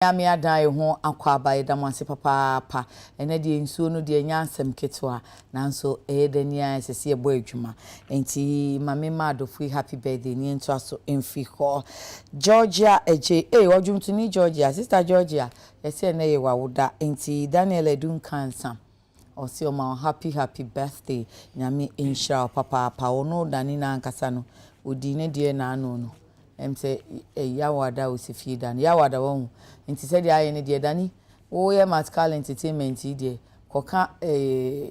Yami adai ho akwaba edamase papa ene de nsuo no de nyansem ketwa nanso edania sese ebo adwuma enti mame madofu happy birthday ni ento aso emfi ho Georgia eje odwumtuni Georgia sister Georgia yese na ye wawoda enti Daniel edun kansa osi o ma happy birthday nyame insha papa ono dani na ankasa no odi ne de na anu no emse yawada osifie dan yawada won nti said aye ne de dani wo ye Matcal entertainment de koka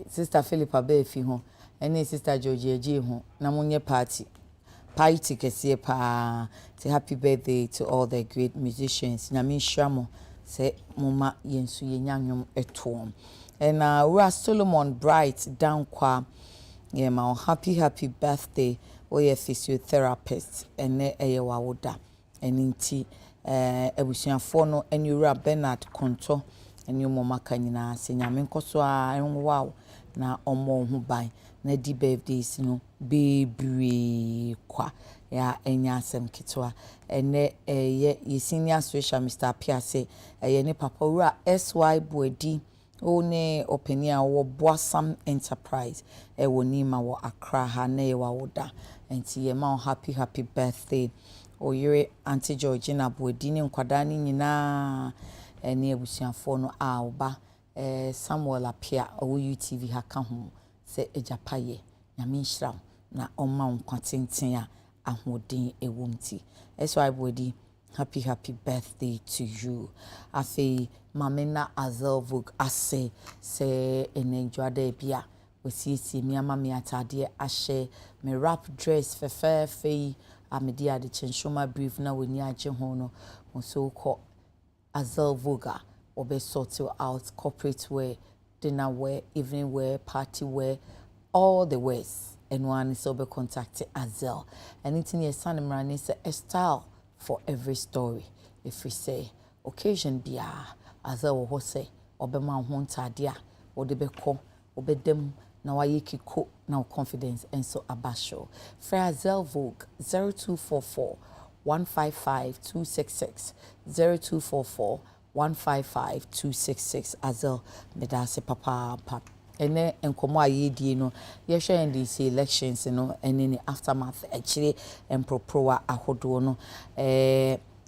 sister Philippa be fi ho ene sister Georgie eje ho na munye party kese pa say happy birthday to all the great musicians na me shamo say mama yensu yenyanwom etom and we Solomon Bright down kwa yeah ma happy birthday we a physiotherapist ene eye wawoda eninti ebusuafo no enura Bernard Konto enyo momaka nyina se nyame nkoso a enwo na omo ho ban na di birthdays no bebre kwa ya enya asem kitwa ene ye senior social Mr. Piase eye ne papa wura SY Boadi one openia wo Boasam Enterprise wonima wo Accra ha na ye wawoda enti ye ma happy birthday oyire Auntie Georgina Boadi ne nkwada ni nyina ene abusuafo no a oba Samuel Apia o UTV ha ka ho se ejapaye nyame nhira na oma nkwatenten a ahodin ewomti SY Boadi happy birthday to you afi mamena Azelvog ase se enenjoade bia osiesie mi ama mi atade ahye me rap dress fefe amedi ade Nsroma brief na woni agye ho no so ko Azelvoga obe sort you out corporate wear, dinner wear, evening wear, party wear, all the ways and one is obe contact Azel anything your son mrani say a style for every story if we say occasion bia Azel wo say obe ma ho ntade a wo de beko obedem na waye kiko na confidence and so abasho for Azel Vogue 0244 155 266 0244 155 266 Azel medase papa ene enkomo ayedie no ye hwe NDC elections no ene ni aftermath actually emproproa ahodo no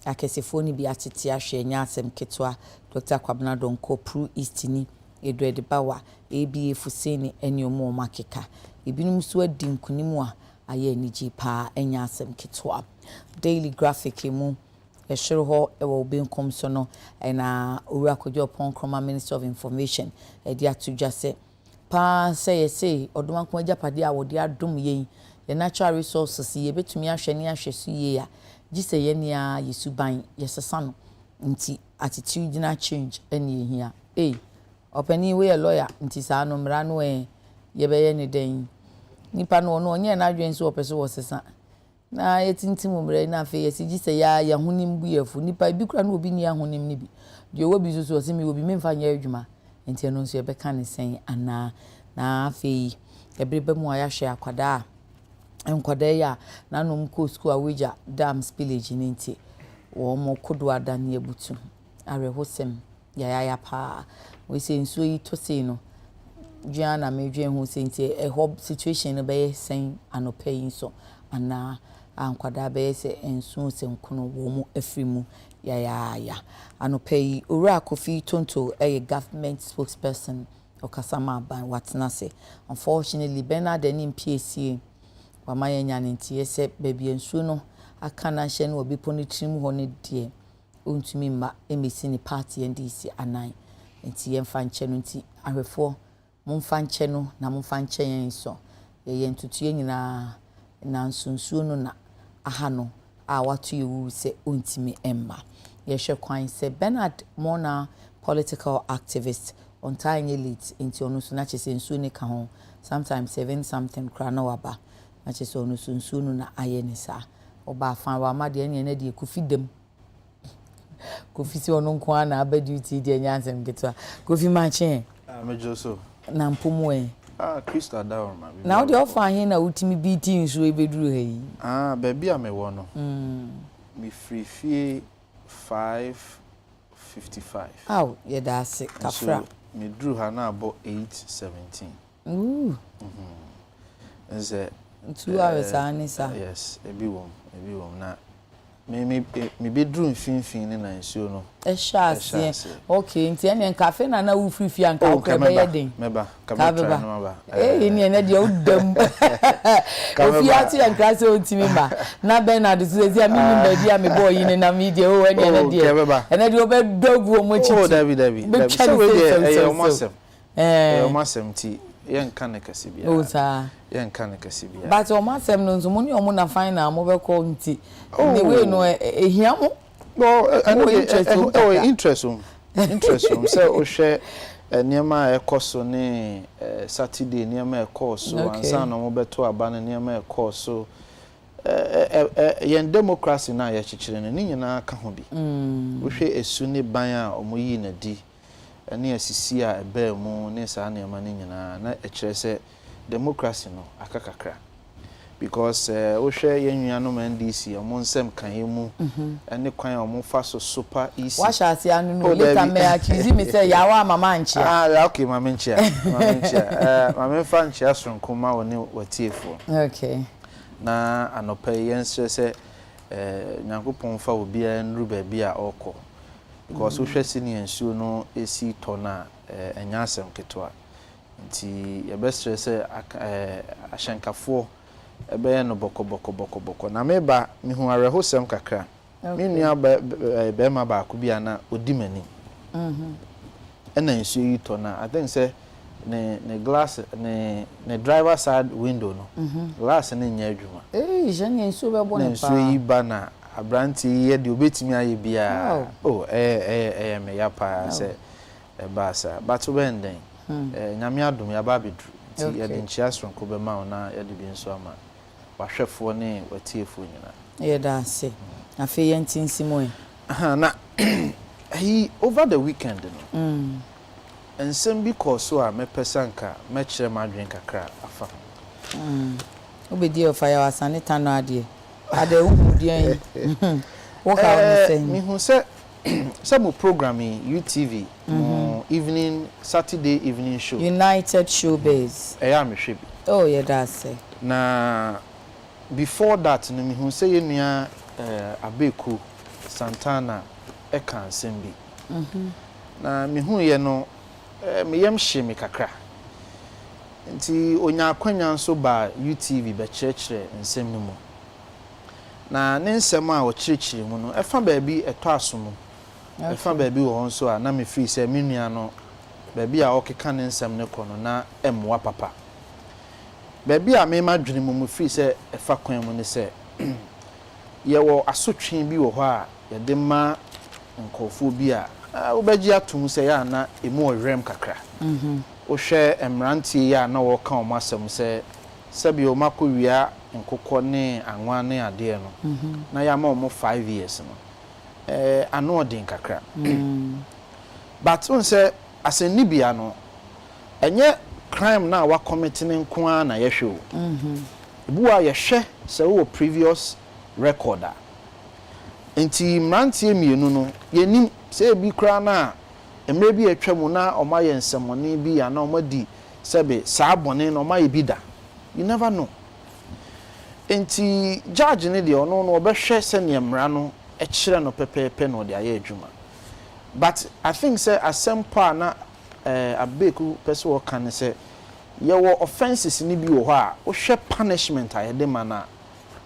akesefo ni bi atete ahwe nya asem ketwa Dr. Kwabena Donko Pro East ni Edward Bawa ABA Fuseni ene omo makeka ebinum so adi nkunimu a aye niji pa enya asem ketwa daily graphic mu ehwere ho ewo bi nkom so no na owura kojo pon kroma Minister of Information edi atudwa se pa say odoma ko ajapade a wode adom yen ye natural resources ye betumi ahwe ne ahwe so ye a gise ye ne a yesuban yesesa no nti attitude na change eni ehia opani we a lawyer nti sa no mra no ye be ye ne den nipa no onye na adwen so opese wo sesa na yetintim mra na afi ye gise ya hunim buyefu nipa bi kura no obi ni ahonim ni bi de owo bi so se mi obi memfa nya adwuma enti eno nso yebeka ne sen ana na afi ebrebe mu ayahwe akwada enkwada ya na no mko school aweja dam spillage ni nti wo mo kodo adane abutu arehosem ya pa we se nso yi to se no dwana medwen ho se nti hob situation no be sen anopai so ana ankwada be se enso se nkono wo mu afrimu ya anopai owura Kofi Tonto government spokesperson okasama ban watna se unfortunately Bernard and PAC wamaya nyanenti yese baby ensu no aka na hye no obi poni trim ho ne de ontumi ma emesi ni party NDC anan enti yemfa nche no nti ahwefo momfa nche no na momfa nche yen so ye ntutu nyina na nsunsuo no na aha no a watu yewu se ontimi emma ye hwe kwan se Bernard Mona political activist on time elite into onusu na chese nsu ne ka ho sometimes 7 something kra na waba na chese onusu nsu no na aye ne sa oba fan wa ma de ne de kufidem kofi si onu nko na aba duty de nyansem getwa kofi ma chen mejo so na mpomu Krista down ma na de ofa hin na utimi biti nsu ebeduru heyi baby a me wo no me free fie 5 55. Aw, yeah, that's it. Kafra. So me drew her now about 8:17. Ooh. And say 2 hours anisa. yes, ebi wom na me be drew finfin ni na nsuo no. Eshase. Okay, nti ene cafe na wo frifi anka ko be yedin. Meba, ka be try no maba. Ni ene de udam. Ofi ati anka se ontimi ba. Na Bernard so ezi ami mi ba dia me boy ni na media o ene ene de. Ene de obe dogu o mo chichi. Oh, David. So we dey o masem ti yen kan kase bia. O sa. Yen kan kase bia. But o masem no nso mo ni o mo na final mo be call nti. The way no ehia mo. No, interest. So o share niema ekoso ni Saturday niema ekoso ansa no mo beto aba na niema ekoso yen democracy na ya chichire ne nyina ka ho bi. Wo hwe esu ne ban a omoyi na di ene asisi a ebe mu ne sa niema ne nyina na ekire se democracy no akakakra. Because we share yennuano NDC omon sem kan yemu ene kwan omon fa so super easy wa sha ase anu no later me accuse me say yawa mama nchia okay mama nchia mama fa nchia sonkoma woni watiefo okay na anopa yense se nyankopon fa obi anru ba bia okọ because we hwe senior nsuo no esi tona enya asem ketwa nti ye bestre se ashankafo ebe no boko na meba mi hu arehosem kakra mi nua be ma ba ko bia na odimani ena nsu yi to na I think say ne glass ne driver side window no glass ne nya adwuma je ne nsu be bo ne pa nsu yi ba na abranti ye de obetimi aye bia me ya pa say ba sa but when then nyame adom ya ba bedru ti ye de nchia sonko be ma na ye de bi nso ama wahwefo ne watiefo nyina ye da se afi ye ntinsimo na over the weekend no ensem bi koso a mepesanka mekire madwen kakra afa obedi of fire wasane tano ade uhudie what can you say mi hu se some programming UTV evening Saturday evening show United Showbiz am hwe bi oh yeah that's it na before that no mi hu say yenua Abeku Santana e kan sembi na mi hu ye no me yam hye me kakra nti onya akwanya nso ba UTV be chirechire nsem no mu na ne nsem a o chirechire mu no e fa ba bi eto asomo e fa ba bi wo nso a na me free say me nua no ba bi a okeka ne nsem ne kono na emwa papa baby a me madwene mu free say e fa kwan mu ne say ye wo asotwe bi wo ho a ye de ma nkofo bi a obaji atum say ya na emu orem kakra o hwe emrantie ya na wo ka o masem say sabi o makowia nkokọ ne anwa ne ade no na ya ma o 5 years no ano odin kakra but on say asenibia no enye crime na wa committing nko na yehwe ebu a yehwe se wo previous recorder enti mrantie mienu no yenim se bi kra na emre bi atwam na o ma ye nsemone bi ya na o ma di sebe saa bone na o ma ye bi da you never know enti judge ne de ono no obehwe se ne mra no e kire no pepepe no de aye adwuma but I think say asempa na Abeku person can say your offenses ni bi wo ho a wo hwe punishment a yede mana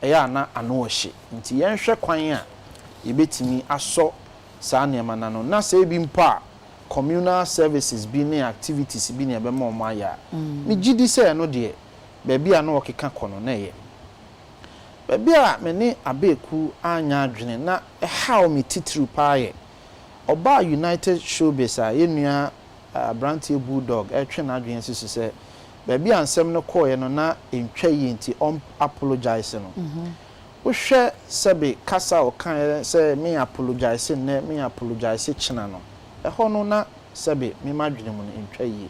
eya na ano ohye nti yen hwe kwan a yebetimi aso saa ne mana no na say bi mpa communal services bi ne activities bi ne be ma omo aya me gidi say no de baabi a no okeka kono na ye baabi a me ne Abeku anya adwene na how me titru paaye oba United Showbiz a yenua Branty Bulldog etwe na adwen sisi se baabi ansem no koye no na entwa yi nti apologize no wo hwe sebe kasa o kan se me apologize ne me apologize china no ho no na sebe me madwene mu no entwa yi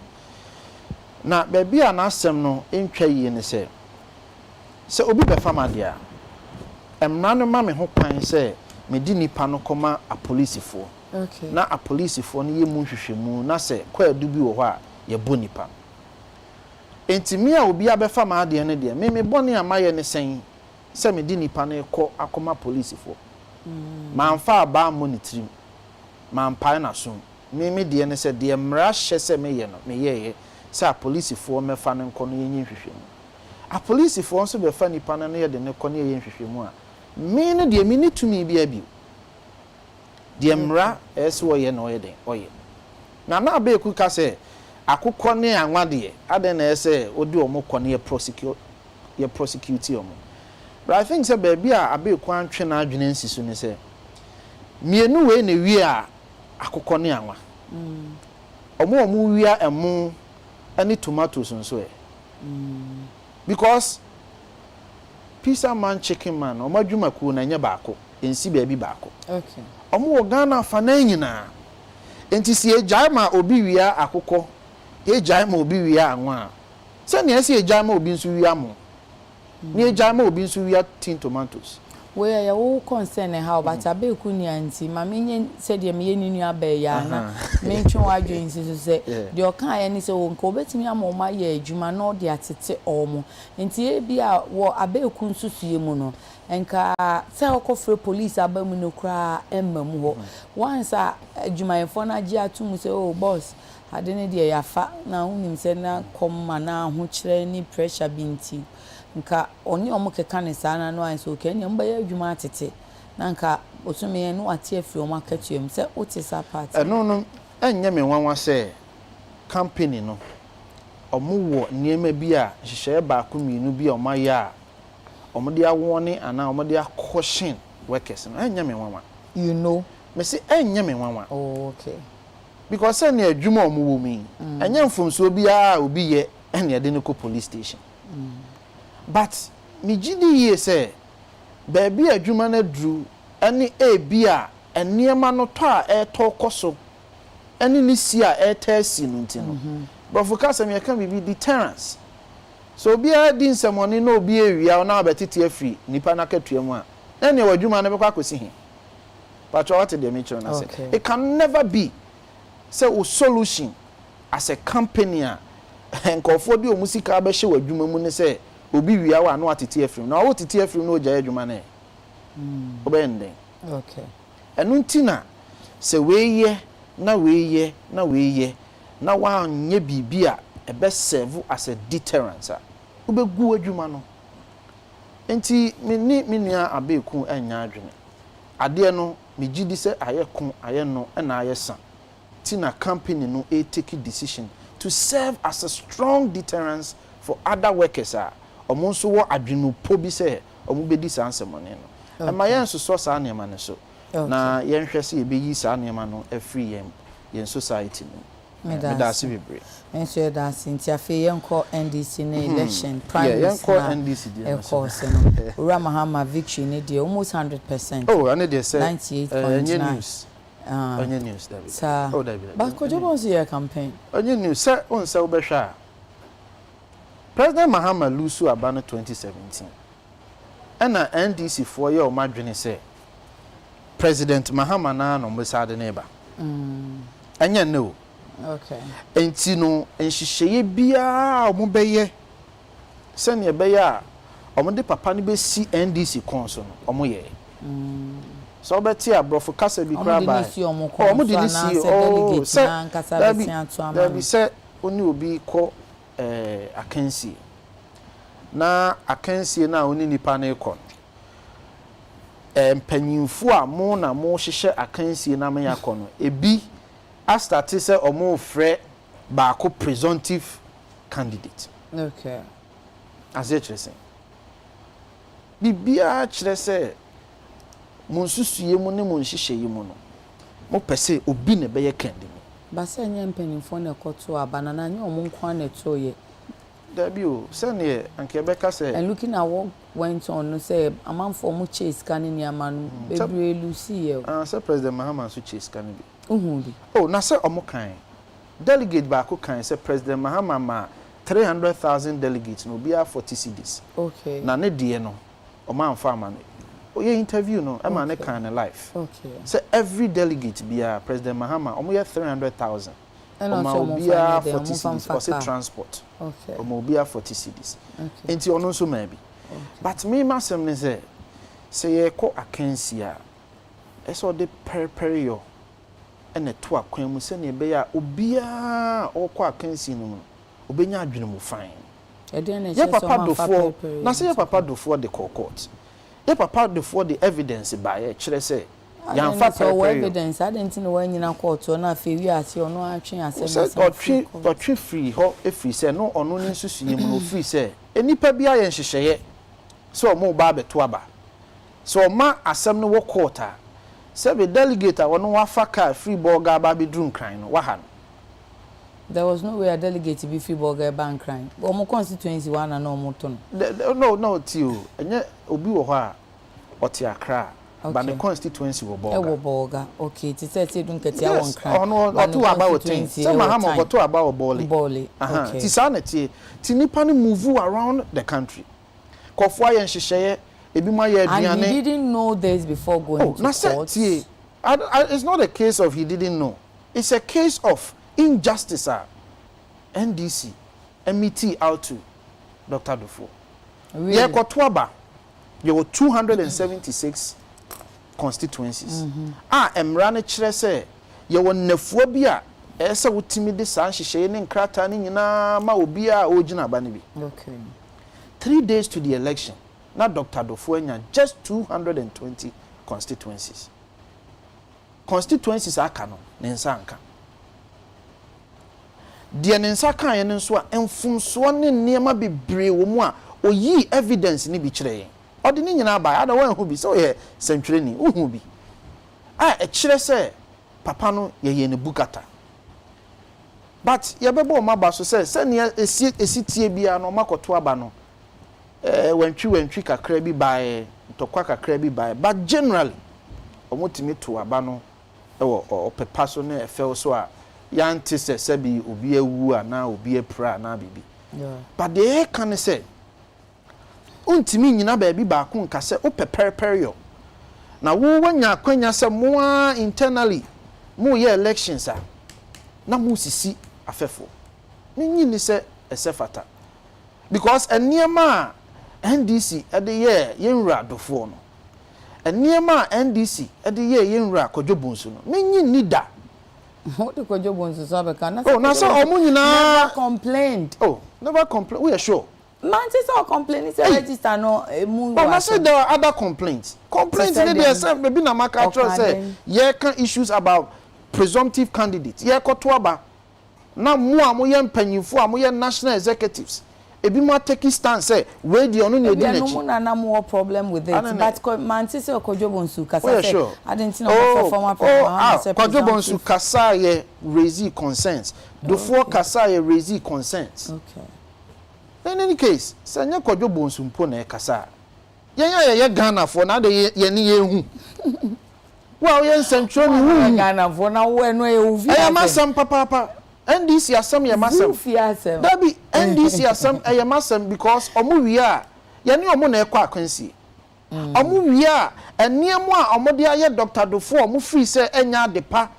na baabi a na asem no entwa yi ne se obi be fama dia emra no ma me ho kwan se me di nipa no koma a policefo Okay. Na a police for no ye mu hwehwemu na se kwa adu bi wo ho a ye bonipa. Enti me a obi abefa ma ade ne de me boni amaye ne sen se me di nipa na ekọ akoma police for. Man fa ba monitoring. Man pa na so. Me de ne se de mra hye se me ye no me ye se a police for me fa ne nkọ no ye nhwehwemu. A police for nso be fa nipa na ye de ne kọ no ye nhwehwemu a me ne de me ni tumi bi abi. De mra eso ye no ye den oye. Na Abeku ka se akukọ ne anwade ade na ese odi omo kọ ne ye prosecute omo. But I think say baby a Abeku antwe na adwene nsiso ne se mienu we na wi a akukọ ne anwa. Omo wi a emu ani tomatoes nso e. Because pizza man chicken man omo adwuma ku na nya baako ensi baby baako. Okay. Omo Ghana fa na nyina. Enti si ejai ma obi wia akukọ ejai ma obi wia anwa se ne esi ejai ma obi nso wia mo ne ejai ma obi nso wia tin tomatoes we ya wo concern how but Abeku ni anti ma menye se de me yeni nua ba ya na mentwe wadwen nsi so se de oka ya ni se wo nka obetimi amoma ya adwuma no de atete omo enti e bia wo Abeku nso suye mu no enka se okofre police abamu no kra emmam ho once adwumayefo na agi atum se oh boss ade ne de ya fa na hunim se na komma na ho kire ni pressure binti nka oni omukeka ne sana no anso okay ne mba ya adwuma atete na nka osume no ate afiri o market yem se otisa part no enye me nwanwa se company no omuwo niema bi a hyehyɛ baako mienu bi a omaya omode awone ana omode akoshin workers no enye me nwanwa you know me se enye me nwanwa oh okay because say na adwuma omuwo mi enye mfomso bi a obi ye ene de ne ko police station but me gidi ye say baby adwuma na dru ene ebi a eniema no to a eto koso ene ni si a etasi no ntino but for case me can be deterrence so obi a di nsemoni na obi ewia na abetete afri nipa na katuamu a ene wadwuma na bekwa kosi he but what the mention na say it can never be say a solution as a company a enkofo di omusika abehye wadwuma mu ne say obi wia wa no atete afrim na wo tete afrim no oja adwuma na obende okay enu ntina se weye na wa nye bibia ebe serve as a deterrent a obegu adwuma no enti me nua Abeku anya adwene ade no me gidi se ayekon ayeno na ayesa tina company no take decision to serve as a strong deterrence for other workers omo nso wo adwenu po bi se omo bedi sa ansemone no ma yen so so sa anema ne so na yen hwese e be yi sa anema no afri yen society no me da se bebre enso da sinti afi yen ko NDC na election prime yen ko NDC dia of course no Ura Mahama victory ne dey almost 100%. Oh and they say 98.9 news onye news David oh David but ko jobo see your campaign onye news say on say obehwa President Mahama lusu abano 2017 ena NDC for ye o madwene say President Mahama na no mbesade neba anya no okay enti no enhyehyeye bia omo beye se ne beye a omo de papa ne be si NDC konso no omo ye so beti abrofo kasa bi kra ba omo de ni si delegate na nkasa beti atu ama da bi se oni obi ko akansi na akansi na oni nipa na ekọ mpanyinfu a mo na mo hyehyɛ akansi na me yakọ no ebi a start say omo frɛ baako presumptive candidate okay as it is bibia kyerɛ sɛ mo nsusuye mu ne mo nhyehyɛ mu no mo pɛsɛ obi ne bɛyɛ kandi ba se nya mpanyinfo na ekoto abanana nya omo nkwa na etoye Dabio, send anke beka say and looking at what went on no say amanfo mu chase scanning ya man bebre lucy say President Mahama so chase scanning bi bi oh na say omo kan delegate ba ko kan say President Mahama ma 300,000 delegates no bia 40 cedis okay na ne de no omo amfa ama no Oye interview no, am an kind of life. Okay. So every delegate be President Mahama, omo 300,000. And also be 40 cities or say transport. Okay. Omo be 40 cities. Okay. Enti ono so maybe. But me masem ne say ye ko akensi a eso de period ene to akwan mu se ne be ya obia okọ akensi no obenya adwene mu fine. Ye papa dofo na say ye papa dofo de court. Ye papa dofo the evidence by e kire say yan fa evidence I didn't know when you court or na fe wi ase ono atwen asem otwe free ho e free say no ono ni nsusue mu no free say enipa bia ye nhyehyeye so mo ba beto aba so ma asem no wo court a say be delegate a wono wa fa car free burger ba be drum kran no wa ha. There was no way a delegate to be free burger bank crime. Omo constituency one and no moton. No tio enye obi wo ho a oti akra but the constituency wo burger. Okay, it said dun ketia won crime. Ono otu aba wo tin. Say Mahama otu aba wo boli. Okay. Ti sa na ti nipa ni move around the country. Kofo aye nhyehyeye ebi ma ye aduane. And he didn't know this before going to court. It's not a case of he didn't know. It's a case of injustice. NDC MET out to Dr. Dufo. Really? Yeah, Kotwaba. There were 276 constituencies. Emrane kire say ye won nafuo bi a ese wotimi de san hyehyeye ne nkrata ne nyina ma obi a ogina ba ne bi. Okay. 3 days to the election. Now Dr. Dufo enya just 220 constituencies. Constituencies aka no ne nsa anka. De ne nsa kan ye ne nso a emfunso ne niema bebre wo mu a oyi evidence ni bi kire. Odi ni nyina ba ada wan hu bi so ye sentwere ni hu bi e kire se papa no ye ne bukata but ye bebo ma ba so se ne esitie bia no makoto aba no wantwi kakra bi bae ntokwa kakra bi bae but generally omotimi to aba no wo pepa so na efel so a yanti se bi obi awu ana obi apra na bibi but they can say untimi nyina ba bi ba ko nka se o prepare na wo wanya akwanya se mo internally mo ye elections a na mo sisi afefo menyi ni se esefata because eniema NDC ede ye yenwura dofo no eniema NDC ede ye yenwura kodwobonsu no menyi ni da what the kodwobonsu so abeka na oh na so omo nyina never complained we are sure Manchester complaining say register no move. But I said there are other complaints. Complaints in there say maybe na maka say ye can issues about presumptive candidates. Ye kotoaba. Na mo amoye mpanyimfo amoye national executives. Ebi mo take stance say we dey onu na edi na chi. No na more problem with it. But Manchester Kodwobonsu kasa say I didn't know former president. Kodwobonsu kasa ye raise concerns. Dofo kasa ye raise concerns. Okay. In any case, sanya Kodwobonsu mpo na ekasa. Ye Ghana for na de ye ni ye hu. Well, ye nsentro ni hu. Ghana for na we no ye hu. Aya masam papa. NDC asam ye masam. Dabi NDC asam aya masam because omo wi a ye ni omo na ekọ akwansi. Omo wi a eniemu a omo de aye Dr. Dofo omo free say enya adepa.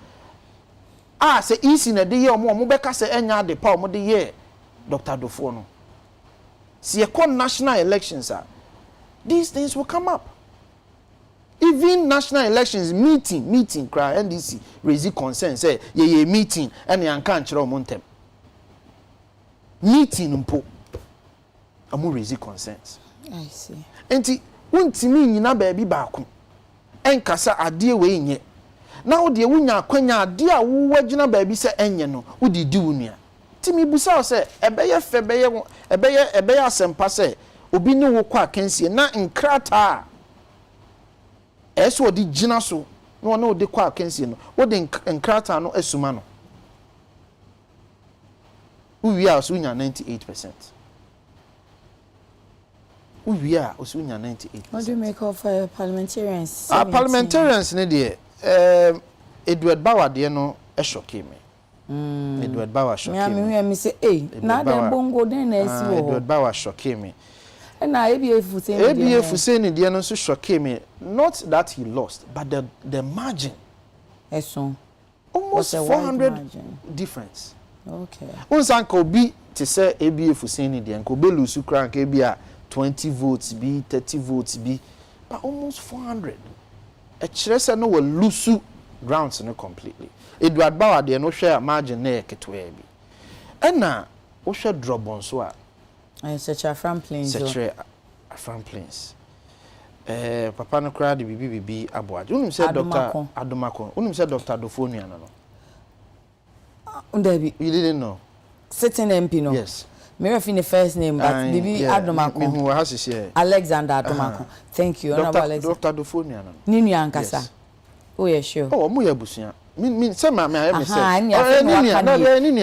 Say easy na de ye omo beka say enya adepa omo de ye Dr. Dofo no. See a national elections these things will come up. Even national elections meeting cry NDC raise concern say ye meeting and yan kan kire omontem meeting mpo amu raise concerns. I see. Enti wontimi nyina ba bi baako enkasa ade we nye na wo de wunya akwanya ade a wo wagina ba bi se enye no wo di di wunua timi busa se ebeye febeye ebeye asempa se obi ni wo kwa akansie na nkrata eso odi gina so no na odi kwa akansie no wo de nkrata no asuma no we are sunya 98%. We are sunya 98%. What do you make of parliamentarians? Parliamentarians ne de Edward Bawa de no e shock me. Edward Bawa shock me. Me say na dem bongo den na esi wo. Edward Bawa shock me. And I ABF Hussein the no so shock me. Not that he lost, but the margin. Eso. Almost 400 difference. Okay. Unsanko be to say ABF Hussein the anko be lose kran ke bia 20 votes be 30 votes be, but almost 400. A chrese no will lose grounds no completely. Edward Bauer de no share margin na ketwe bi. Ena wo hwe drop on so a such a from plains. Such a from plains. Papa no kra de bibi aboaje. Unum say Dr. Adomako. Unum say Dr. Dofonia no. Undebi. You didn't know. Sitting MP no. Yes. Me refer the first name but bibi Adomako. Me who has share. Alexander Adomako. Thank you. Dr. Dofonia no. Ninu ankasa. Oh yeah sure. Oh mo yabusia. Me say ma me say.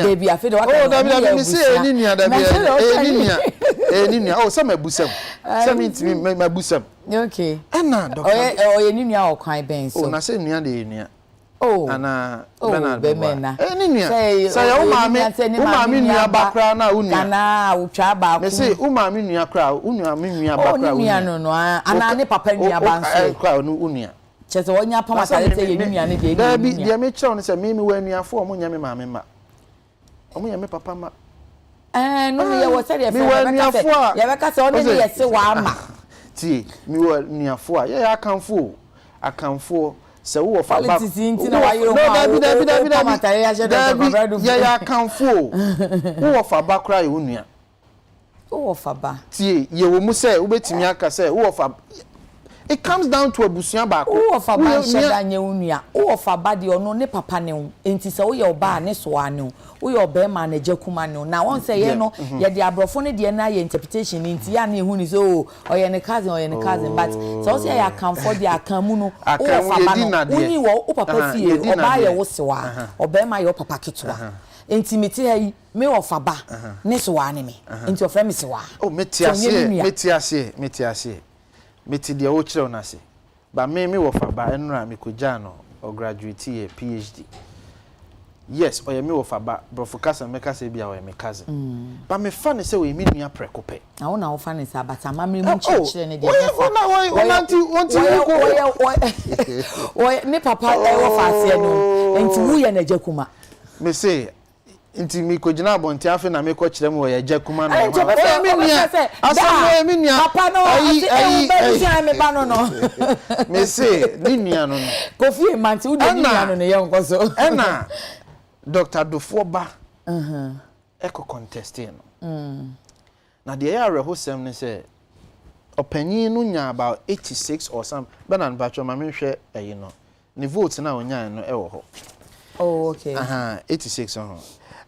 Baby I feel oh David me say ninia David ninia oh say ma busam. Say me ntimi ma busam. Okay. Ana doctor. Oh ninia o kwan ben so. Oh na say ninia de ninia. Oh. Ana Bernard. ninia. Say o ma me ninia bakra na unia. Kana utwa ba ku. Me say o ma me ninia kra, unia me ninia bakra. Oh ninia no ana ne papa ninia ba so. Kra no unia. Chese wonya pama tare say yenunia ne de. Da bi de me chiro ne say me wa nuafo o nya me ma me ma. O nya me papa ma. No me ye wo say de fe. Ye be ka say oni ne ye se wa ama. Ti me wa nuafo a ye akanfo se wo fa ba. Politics inti na wa yiro ma. No David pama tare ya je de ye akanfo. Wo fa ba kra ye onua. Wo fa ba. Ti ye wo mu say wo betimi aka say wo fa. It comes down to abusuan ba ko. Wo fa ba sheda nya unua. Wo fa ba de ono ne papa ne ho. Enti se wo ye oba ne so ane. Wo ye oba ma na jakuma ne. Na won say ye no ye de abrofo ne de na ye interpretation nti ya na ehu ni so oye ne cousin but so wo say ya kan for de akan mu no. Wo fa ba no. Uni wo papa fie oba ye wo sewa. Oba ma ye papa kitwa. Enti meti ha yi me wo fa ba ne so ane me. Enti ofra me sewa. Oh meti ase. Meti de o kire ona se ba me wo fa ba enura me koja no o graduate ye PhD. Yes o ye me wo fa ba brofo kasa me kasa bia o ye me cousin ba me fa ne se o ye me nua prekope na wo na wo fa ne sa but amamre mu kire ne de o ne papa wo fa ase no enti wu ye na jakuma me say inti mi ko jina bonti afi na me ko kire mu ye jakuma no mi nia papa no ayi me ba no me say ni nia no Kofi manti u de ni nia no ne ye nko so ena Dr. Dofo ba eko contesting no na de ya rehosem ne say opanyin no nya about 86 or some Bernard Bacho ma me hwe ayi no ne vote na onya no e wo ho. Oh okay. 86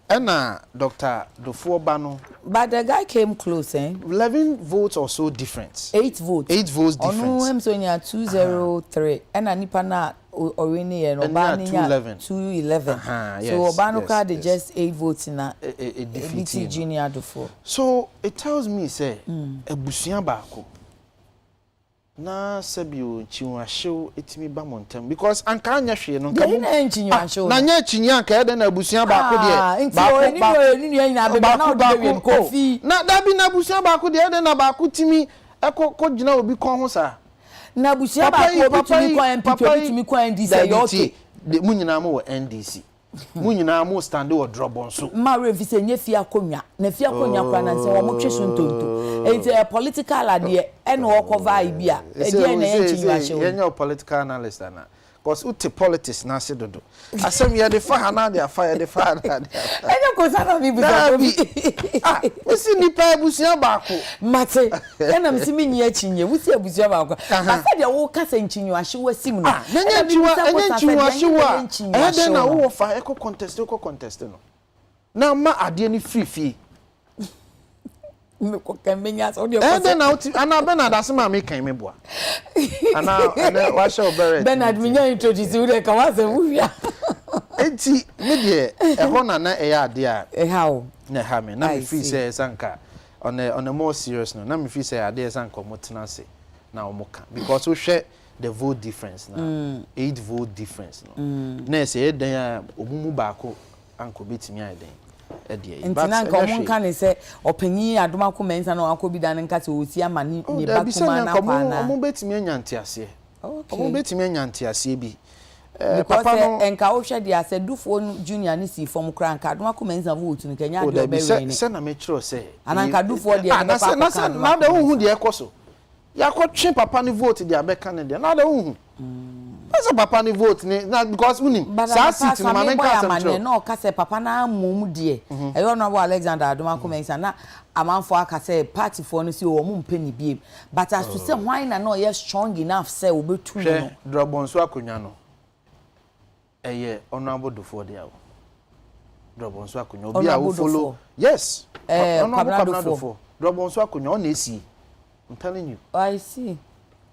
Ena Dr. Dofo ba no. But the guy came close, 11 votes or so difference. 8 votes. 8 votes difference. Onu em so nya 203. Ena nipa na orini ye no ba ni nya 211. So Obano card just 8 votes na defeat Junior Dofo. So it tells me say ebusuan ba ko. Na sebio chinwahyew etimi ba montem because anka anya hwe no nka na enchinwahyew na nya chinya anka ede na abusuan ba ko de ba ko ni nyina be na odwe Kofi na da bi na abusuan ba ko de ede na ba ko timi ko gina obi kon ho sa na abusuan ba ko timi kon MPP timi kon NDC yote de munyina mo NDC munyina mo stand o drop so ma refise nye fia konwa na fia konwa kwa na se wo mo tweso ntonto enti political ade e no cover ibia e de na enchinwahyew yenye political analyst na because uti politics na se dodo asem ye de fa hana de afa ye de fa na de enyo ko sana mi busa ko bi esi nipa abusuan ba ko mate ena msimi nyi achinye wusi abusuan ba ko asa de wo kasa enchinwahyew asim no enye enchinwahyew e de na wo fa eko contest no na ma ade ni free me ko kemenya so de ko na uti ana Bernard asema me kan me boa ana wa show Bernard minya introduce we ka wa se wia enti me de ho na e ya ade a how na ha me na me feel say sanka on a more serious no na me feel say ade sanka motena se na omoka because we share the vote difference na 8 vote difference no na say den a omumu ba ko anko betimi aden Intina komun kan say opanyin adoma commensa na akobi dan nka se osi ama ni ba kuma na kwana omo betimi anyante ase omo betimi anyante ase bi papa no enka wo hwe dia se dufo junior ni si form kra nka adoma commensa vote ni kanya de obere ni se na me kiro se ananka dufo dia na papa na de hu dia ekoso yakotwe papa ni vote dia be kan dia na de hu Asa papa ni vote ni na because unim sa seat no man nka asem no ka se papa na mum de e yo no Alexander Adoma commensa na amanfo aka se party for no si o mu mpani biem but as to say why na no ye strong enough say obetu no drobonso akonya no eye honorable dofo de awo drobonso akonya obi a wo follow yes honorable dofo drobonso akonya o na esi I'm telling you I see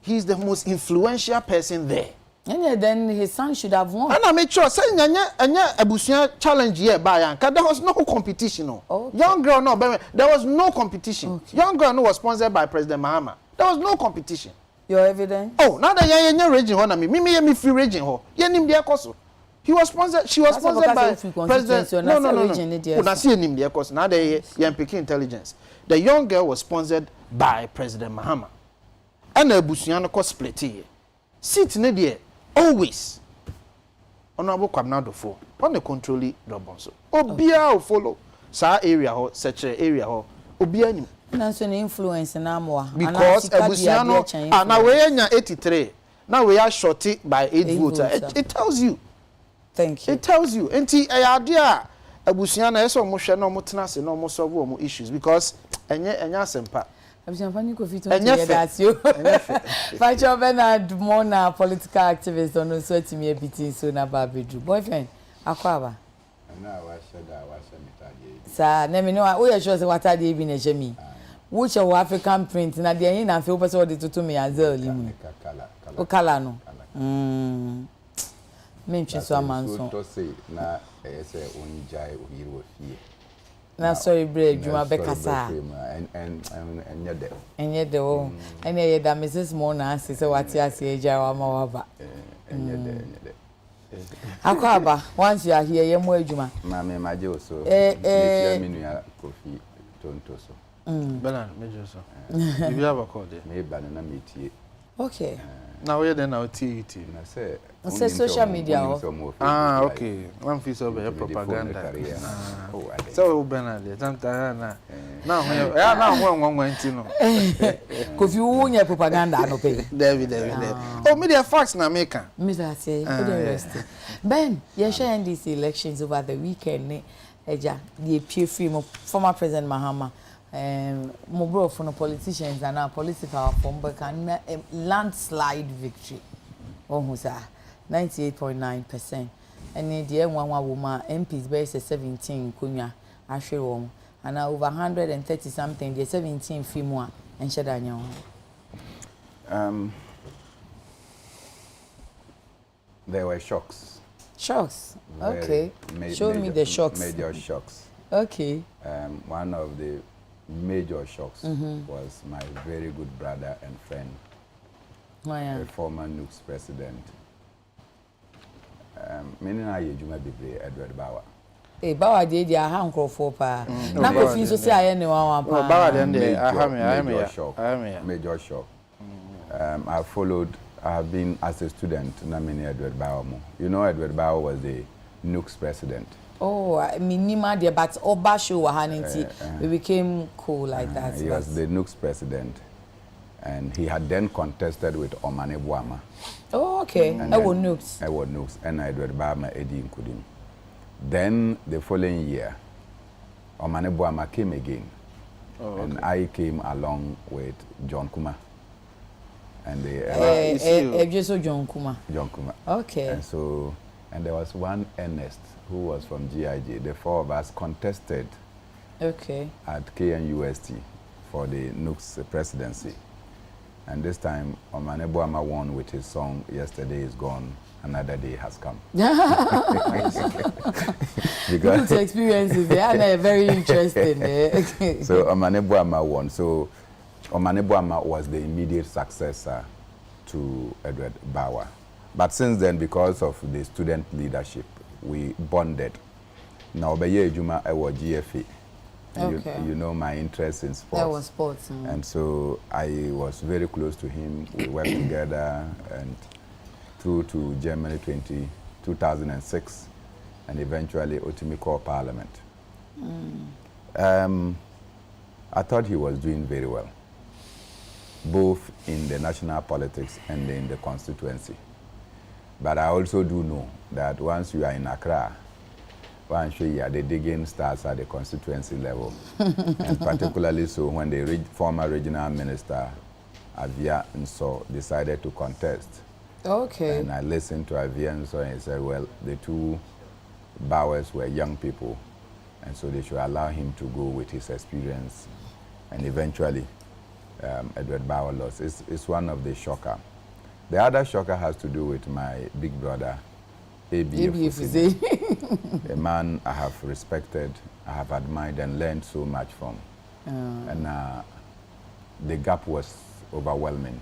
he's the most influential person there. And then his son should have won. And I make sure say anya abusia challenge here by yanka there was no competition no. Okay. Young girl no there was no competition. Okay. Young girl no was sponsored by President Mahama. There was no competition. Your evidence? Oh, now that yanya region ho na me free region ho. Ye nim de ekoso. He was sponsored she was sponsored by President No. Una see nim de ekoso. Now that yan pick intelligence. The young girl was sponsored by President Mahama. And abusia no ko split here. Sit ne there always honorable Kwabena Dofo on the controlling Robonso obia follow sa area ho such area ho obia ni na so ne influence na amwa because ebusiano na we nya 83 now we are shorty by 8 votes it tells you thank you it tells you enti ade a ebusiano eso mo hwe na mo tena se na mo solve mo issues because enya asempa Abishanfani ko fit on together Facho Bernard Mona political activist on so timi ebiti so na ba bedu boyfriend akwaba na wa mitaje sa na me no wo ye sure say wata de bi na jemi wo che wo African print na de yin na fe wo pese wo de tutu me azel limu o kala no me ntwe so amanso to say na say onjai ohiro fie na sorry bre djuma be kasa enye de o ene ye da Mrs Mona ase se wati ase eja wa ma waba enye de akwaba once you are here ye mo adjuma ma me maje o so minu ya kofi tonto so bana meje so you have a call there me ba na metie okay now we then now TET na say social media okay one piece of propaganda so Bernard tanta na now one no kofi wunya propaganda no pay David oh media facts na make Mr. say Ben you share NDC elections over the weekend eja the peer free former President Mahama mo bro for no politicians and our political form but can landslide victory oh sa 98.9% and the one woman MPs base 17 kunya ahwe won and over 130 something the 17 female and shedanya there were shocks okay show me the shocks major shocks okay one of the major shocks was my very good brother and friend, the former NUX president. Many na yejuma bebre Edward Bawa. Bawa dey dia ha nkrofo pa. Na ko fin so say aye ne wan pa. Bawa dey I major shock. I have been as a student na many Edward Bawa mo. You know Edward Bawa was the NUX president. Oh, minima there, but Obasho Wahaniti, we became cool like that. He was the NUX president, and he had then contested with Omane Buama. Oh, okay. I was NUX, and Edward Bama Eddie Nkudim. Then the following year, Omane Buama came again, and I came along with John Kuma. And John Kuma. John Kuma. Okay. And there was one Ernest who was from GIG. The four of us contested at KNUST for the NUX presidency. And this time, Omane Buama won with his song, Yesterday is Gone, Another Day Has Come. Because the experiences, they are very interesting. So Omane Buama won. So Omane Buama was the immediate successor to Edward Bawa. But since then, because of the student leadership, we bonded. Now, obeye ejuma I was GFA. Okay. You know my interest in sports. That was sports. And so I was very close to him. We worked together and through to Germany 2006 and eventually Otimiko Parliament. I thought he was doing very well, both in the national politics and in the constituency. But I also do know that once you are in Accra, once you are the digging starts at the constituency level, and particularly so when the former regional minister, Avia Nso, decided to contest. Okay. And I listened to Avia Nso and he said, well, the two bowers were young people, and so they should allow him to go with his experience. And eventually, Edward Bauer lost. It's one of the shocker. The other shocker has to do with my big brother, Adekye, a man I have respected, I have admired and learned so much from. And the gap was overwhelming.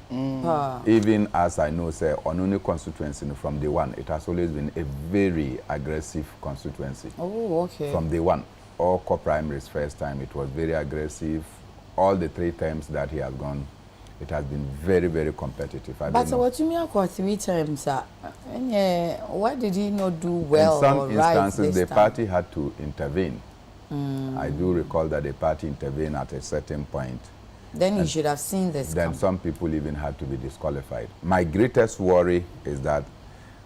Even as I know, say, on only constituency from day one, it has always been a very aggressive constituency. Oh, okay. From day one, all co-primaries first time, it was very aggressive. All the 3 times that he has gone, it has been very, very competitive. But what you mean 3 times, why did he not do well? In some or right instances, the time? party had to intervene. I do recall that the party intervened at a certain point. Then you should have seen this. Then some people even had to be disqualified. My greatest worry is that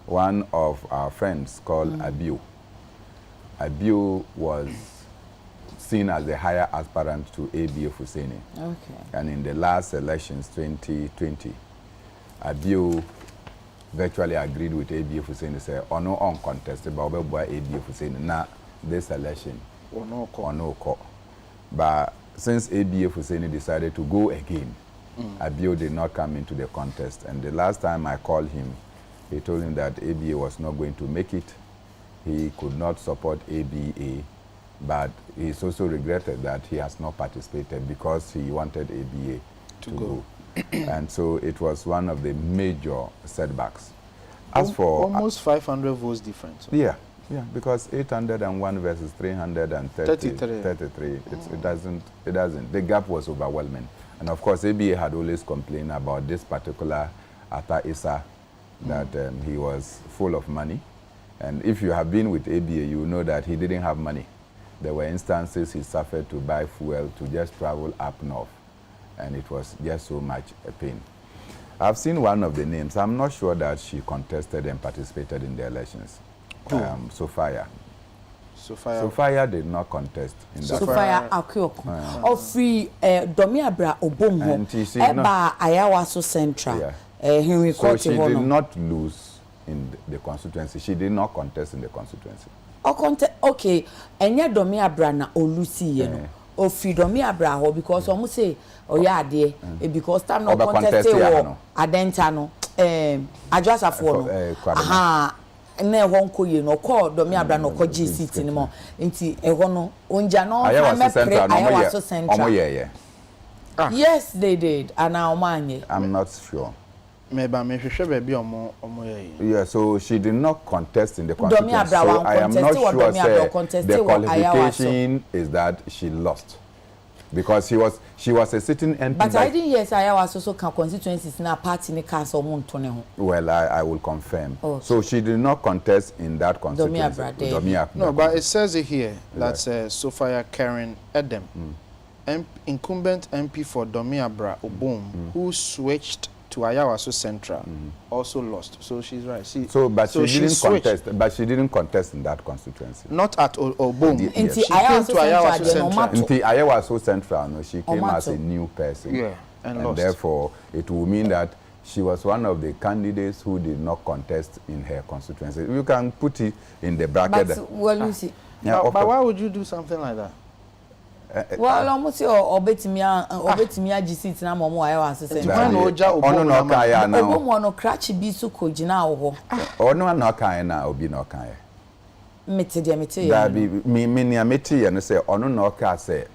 one of our friends called Abiu was seen as the higher aspirant to ABA Fuseni. Okay. And in the last elections, 2020, Abiu virtually agreed with ABA Fuseni, say, no uncontested, but ABA Fuseni, now this election, no. But since ABA Fuseni decided to go again, Abiu did not come into the contest. And the last time I called him, he told him that ABA was not going to make it. He could not support ABA. But he's also regretted that he has not participated because he wanted ABA to go. And so it was one of the major setbacks. As for almost 500 votes difference. Yeah, because 801 versus 333. It doesn't. The gap was overwhelming. And of course, ABA had always complained about this particular Ata Issa, that he was full of money. And if you have been with ABA, you know that he didn't have money. There were instances he suffered to buy fuel to just travel up north, and it was just so much a pain. I've seen one of the names. I'm not sure that she contested and participated in the elections. Sophia. Sophia did not contest in that. Sophia Akyoko. Free Domiabra Obomho. Eba Ayawaso Central. So she did not lose in the constituency. She did not contest in the constituency. Okay, enya domi abra na olusi ye no. O fi domi abra ho because omo say oya ade because time no contest wo adenta no adwasafo no aha na e ho nko ye no call domi abra no ko G seat ni mo nti e ho no onja no Ayawaso Central. Yes, they did. And I'm not sure. Yeah, so she did not contest in the constituency. So I am not sure the qualification is that she lost. Because she was a sitting MP. But I didn't hear Ayawaso also can constituencies in a party in the castle Montone. Well, I will confirm. Oh. So she did not contest in that constituency. No, but it says it here that Sophia Karen Edem, incumbent MP for Domiabra Obom, who switched to Ayawaso Central, also lost. So she's right. But she didn't contest. But she didn't contest in that constituency. Not at Obom. She came to Ayawaso Central. Into Ayawaso Central, no, she came as a new person. Yeah, and lost. Therefore, it will mean that she was one of the candidates who did not contest in her constituency. You can put it in the bracket. But well, you see. Yeah, but why would you do something like that? Well, almost obetimia GC na momo Ayawaso Central. Obo no crash bi su ko gina wo. Ono na kan na obi na kan ye. Mete ya. Me mete no say ono na ka say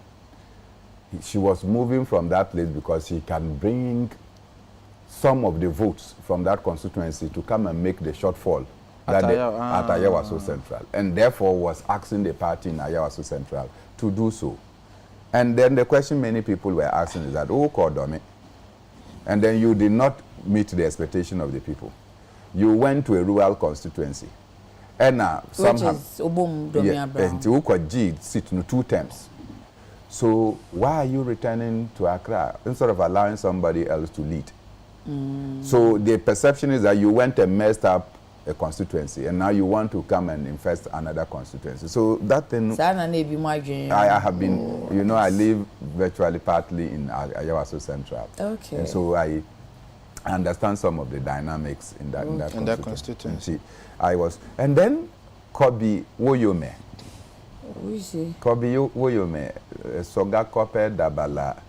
she was moving from that place because she can bring some of the votes from that constituency to come and make the shortfall that at Ayawaso Central, and therefore was asking the party in Ayawaso Central to do so. And then the question many people were asking is that, who called on it? And then you did not meet the expectation of the people. You went to a rural constituency. And somehow, and you could sit in 2 terms. So why are you returning to Accra instead of allowing somebody else to lead? So the perception is that you went and messed up a constituency, and now you want to come and infest another constituency. So that thing, I have been, you know, I live virtually partly in Ayawaso Central. Okay. And so I understand some of the dynamics in that constituency. I was, and then Kobi Woyome. Who is he? Kobi Woyome, Soga Kope Dabala.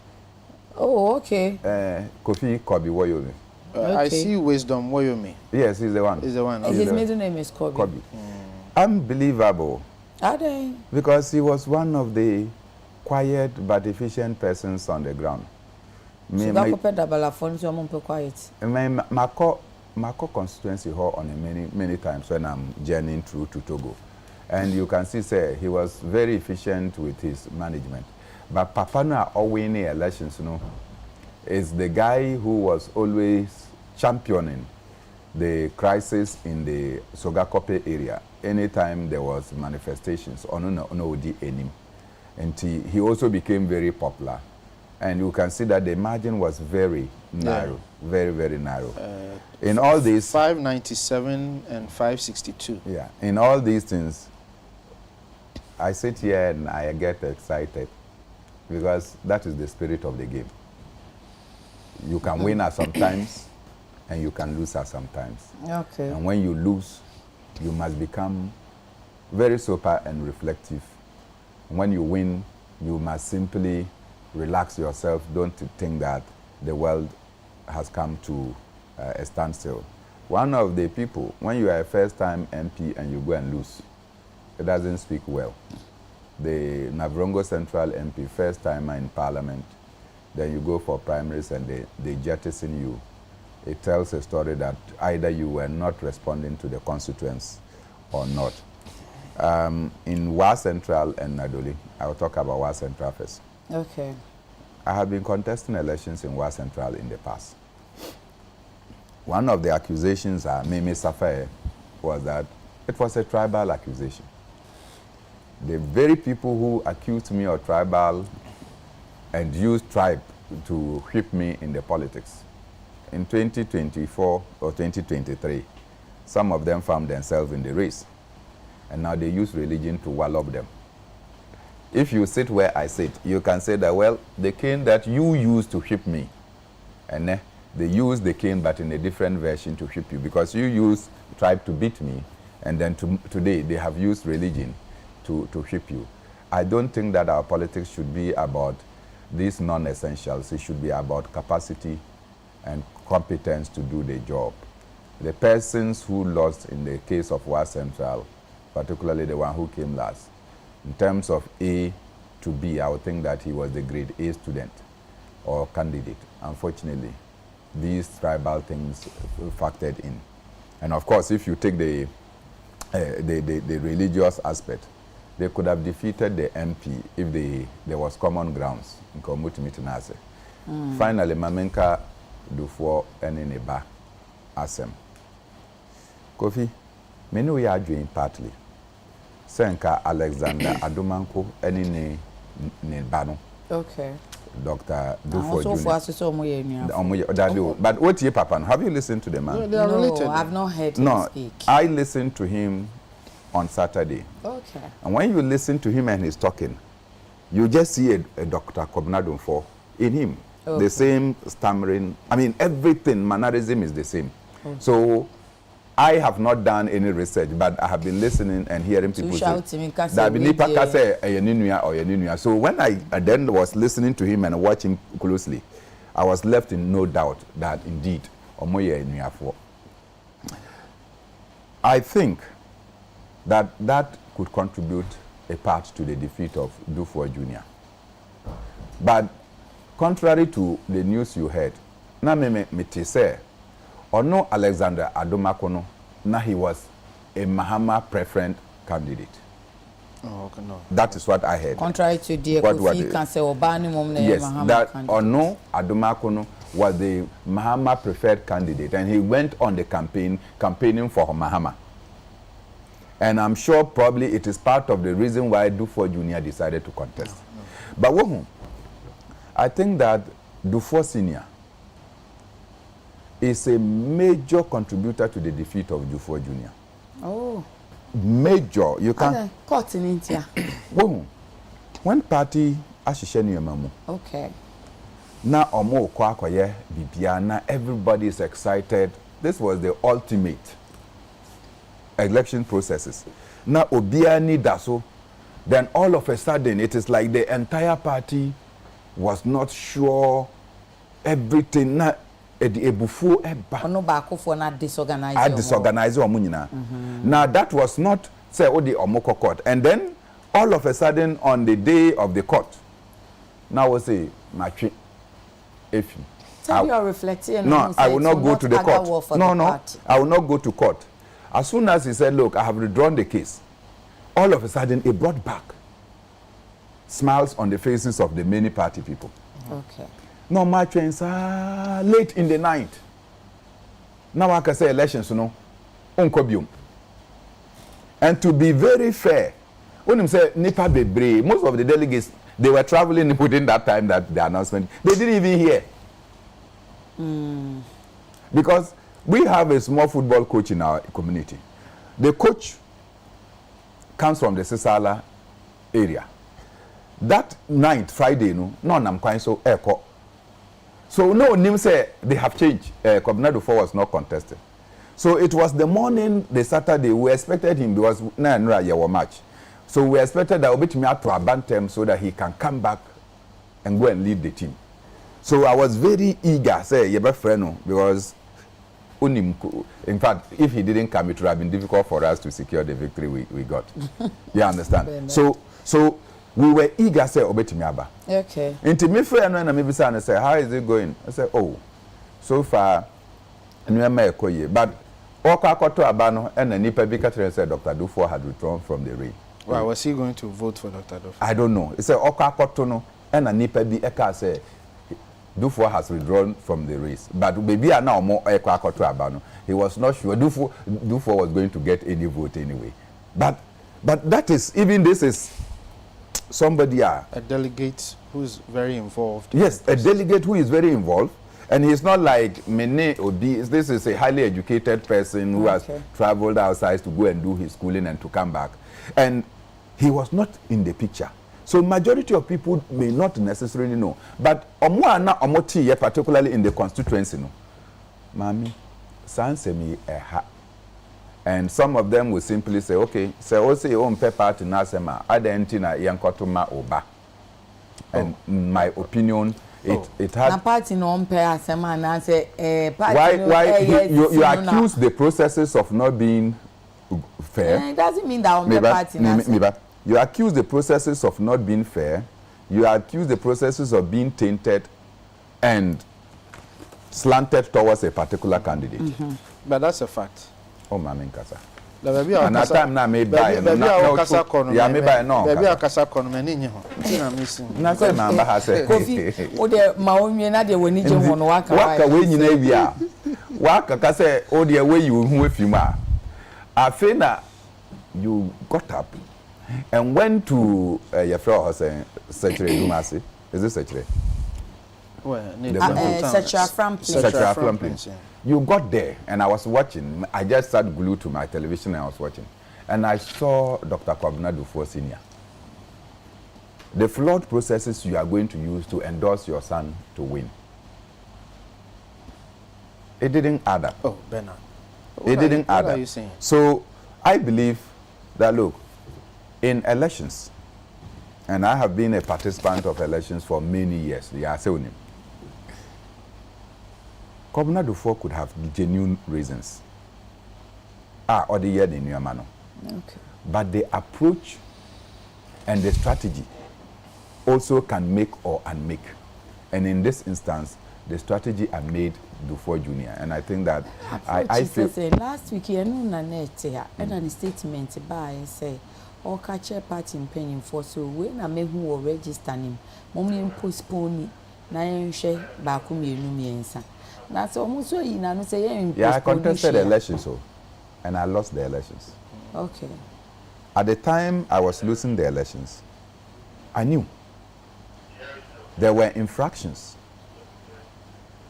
Oh, okay. Kofi Kobi Woyome. Okay. I see Wisdom Woyome. Yes, he's the one. He's the one. His middle name is Kobi. Kobi. Unbelievable. Are they? Because he was one of the quiet but efficient persons on the ground. Mako constituency hall on many times when I'm journeying through to Togo. And you can see, say, he was very efficient with his management. But Papana Owini elections, you know, is the guy who was always championing the crisis in the Sogakope area. Anytime there was manifestations, and he also became very popular. And you can see that the margin was very narrow, very, very narrow. In all these 597 and 562. Yeah, in all these things, I sit here and I get excited because that is the spirit of the game. You can win at some times and you can lose at some times. Okay. And when you lose, you must become very sober and reflective. When you win, you must simply relax yourself. Don't think that the world has come to a standstill. One of the people, when you are a first-time MP and you go and lose, it doesn't speak well. The Navrongo Central MP, first timer in Parliament, then you go for primaries and they jettison you. It tells a story that either you were not responding to the constituents or not. In Wa Central and Nadoli, I will talk about Wa Central first. Okay. I have been contesting elections in Wa Central in the past. One of the accusations Mimi Safaye was that it was a tribal accusation. The very people who accused me of tribal and used tribe to whip me in the politics. In 2024 or 2023, some of them found themselves in the race. And now they use religion to wallop them. If you sit where I sit, you can say that, well, the cane that you used to whip me, and they use the cane but in a different version to whip you, because you used tribe to beat me, and then today they have used religion to whip you. I don't think that our politics should be about these non-essentials. It should be about capacity and competence to do the job. The persons who lost in the case of Wa Central, particularly the one who came last, in terms of A to B, I would think that he was the grade A student or candidate. Unfortunately, these tribal things factored in. And of course, if you take the religious aspect, they could have defeated the MP if there was common grounds in Komuti. Finally, Mamenka Dufo and Neba Asem. Kofi, many we are doing partly. Senka Alexander Adumanko any Nebano. Okay. Dr. Dufo Jr. But what you Papa? Have you listened to the man? No, they are related. I've not heard him speak. I listened to him on Saturday. Okay. And when you listen to him and he's talking, you just see a Dr. Kobnadunfo in him. Okay. The same stammering. I mean, everything, mannerism is the same. Okay. So I have not done any research, but I have been listening and hearing people say, so when I then was listening to him and watching closely, I was left in no doubt that indeed, I think that could contribute a part to the defeat of Dufo Jr. But contrary to the news you heard, na me say, or no Alexander Adomakono, now he was a Mahama preferred candidate. Oh, okay, no. That is what I heard. Contrary to the Kofi can say Obani mom yes, Mahama that candidate. Ono Adumakono was the Mahama preferred candidate, and he went on the campaigning for Mahama. And I'm sure probably it is part of the reason why Dufour Jr. decided to contest. No. But I think that Dufour Sr. is a major contributor to the defeat of Dufour Jr. Oh. Major. You can. Caught in India. When party Ashisheni Mamu. Okay. Now Omo Kwakoye Bibiana, everybody is excited. This was the ultimate election processes. Now Obiani Daso, then all of a sudden it is like the entire party was not sure everything. Now Ebufu Eba. Ono baako for na disorganize. Disorganize omunyina. Now that was not say Odi Omoko court. And then all of a sudden on the day of the court, now we say Machi. If tell you are reflecting. No, I will not go to the court. No, I will not go to court. As soon as he said, look, I have withdrawn the case, all of a sudden it brought back smiles on the faces of the many party people. Okay. No, my trains late in the night. Now I can say elections, unkobium. And to be very fair, when you say Nipa Bebre, most of the delegates, they were traveling within that time that the announcement, they didn't even hear. Because we have a small football coach in our community. The coach comes from the Sisala area. That night, Friday, I'm quite so echo. So no name say they have changed. Coordinator 4 was not contested. So it was the morning, the Saturday, we expected him because our match. So we expected that Obitimi to Abantem so that he can come back and go and lead the team. So I was very eager, say, because in fact, if he didn't come, it would have been difficult for us to secure the victory we got. You understand? So we were eager, say, Obetimi Aba. Okay. Into me friend and maybe say, how is it going? I said, oh, so far, but Okakoto Abano and the Nipa Bikatri said Dr. Dufour had withdrawn from the race. Why was he going to vote for Dr. Dufour? I don't know. He said Okakoto and a Nipa Bika said Dufour has withdrawn from the race. But maybe I now more Okakoto Abano. He was not sure Dufour was going to get any vote anyway. But that is, even this is somebody a delegate who is very involved. Yes, a delegate who is very involved. And he's not like Mene Odi. This is a highly educated person who has traveled outside to go and do his schooling and to come back. And he was not in the picture. So majority of people may not necessarily know. But Omwana Omoti, particularly in the constituency, Mami, Sansemi Eha. And some of them will simply say, okay, so also your own paper to Nasema, Adentina Yankotuma Oba. And in my opinion, it had. Na party no pair asema na say why you accuse the processes of not being fair? It doesn't mean that on the party na. You accuse the processes of not being fair. You accuse the processes of being tainted and slanted towards a particular candidate. But that's a fact. Oh, Mami Nkasa. And that time now made by no. Baby akasa kono mani nye ho. Nti na missing. Na say na mba ha say. Kofi, o de ma onwie na de woni je ho no waka. Waka we nyina wi a. Waka ka say o de we you hu afim a. Afi na you got up and went to your friend Hussein Secretary Dumasi. Is this Secretary? Well, Secretary Franklin. You got there, and I was watching. I just sat glued to my television and I was watching. And I saw Dr. Kwabena Dufour Sr. The flawed processes you are going to use to endorse your son to win. It didn't add up. Oh, Bernard. It didn't add up. What are you saying? So I believe that, look, in elections, and I have been a participant of elections for many years, Kwabena Dufour could have genuine reasons. Or the year in your manner. Okay. But the approach and the strategy also can make or unmake. And in this instance, the strategy I made before Junior. And I think that I feel... Last week, you know, and a statement by and say, or catch a party in penny for so when I may who will register him, mommy postpone, nine share back home, you know, that's almost what you know, say, yeah, I contested the elections, so, and I lost the elections. Okay. At the time I was losing the elections, I knew there were infractions.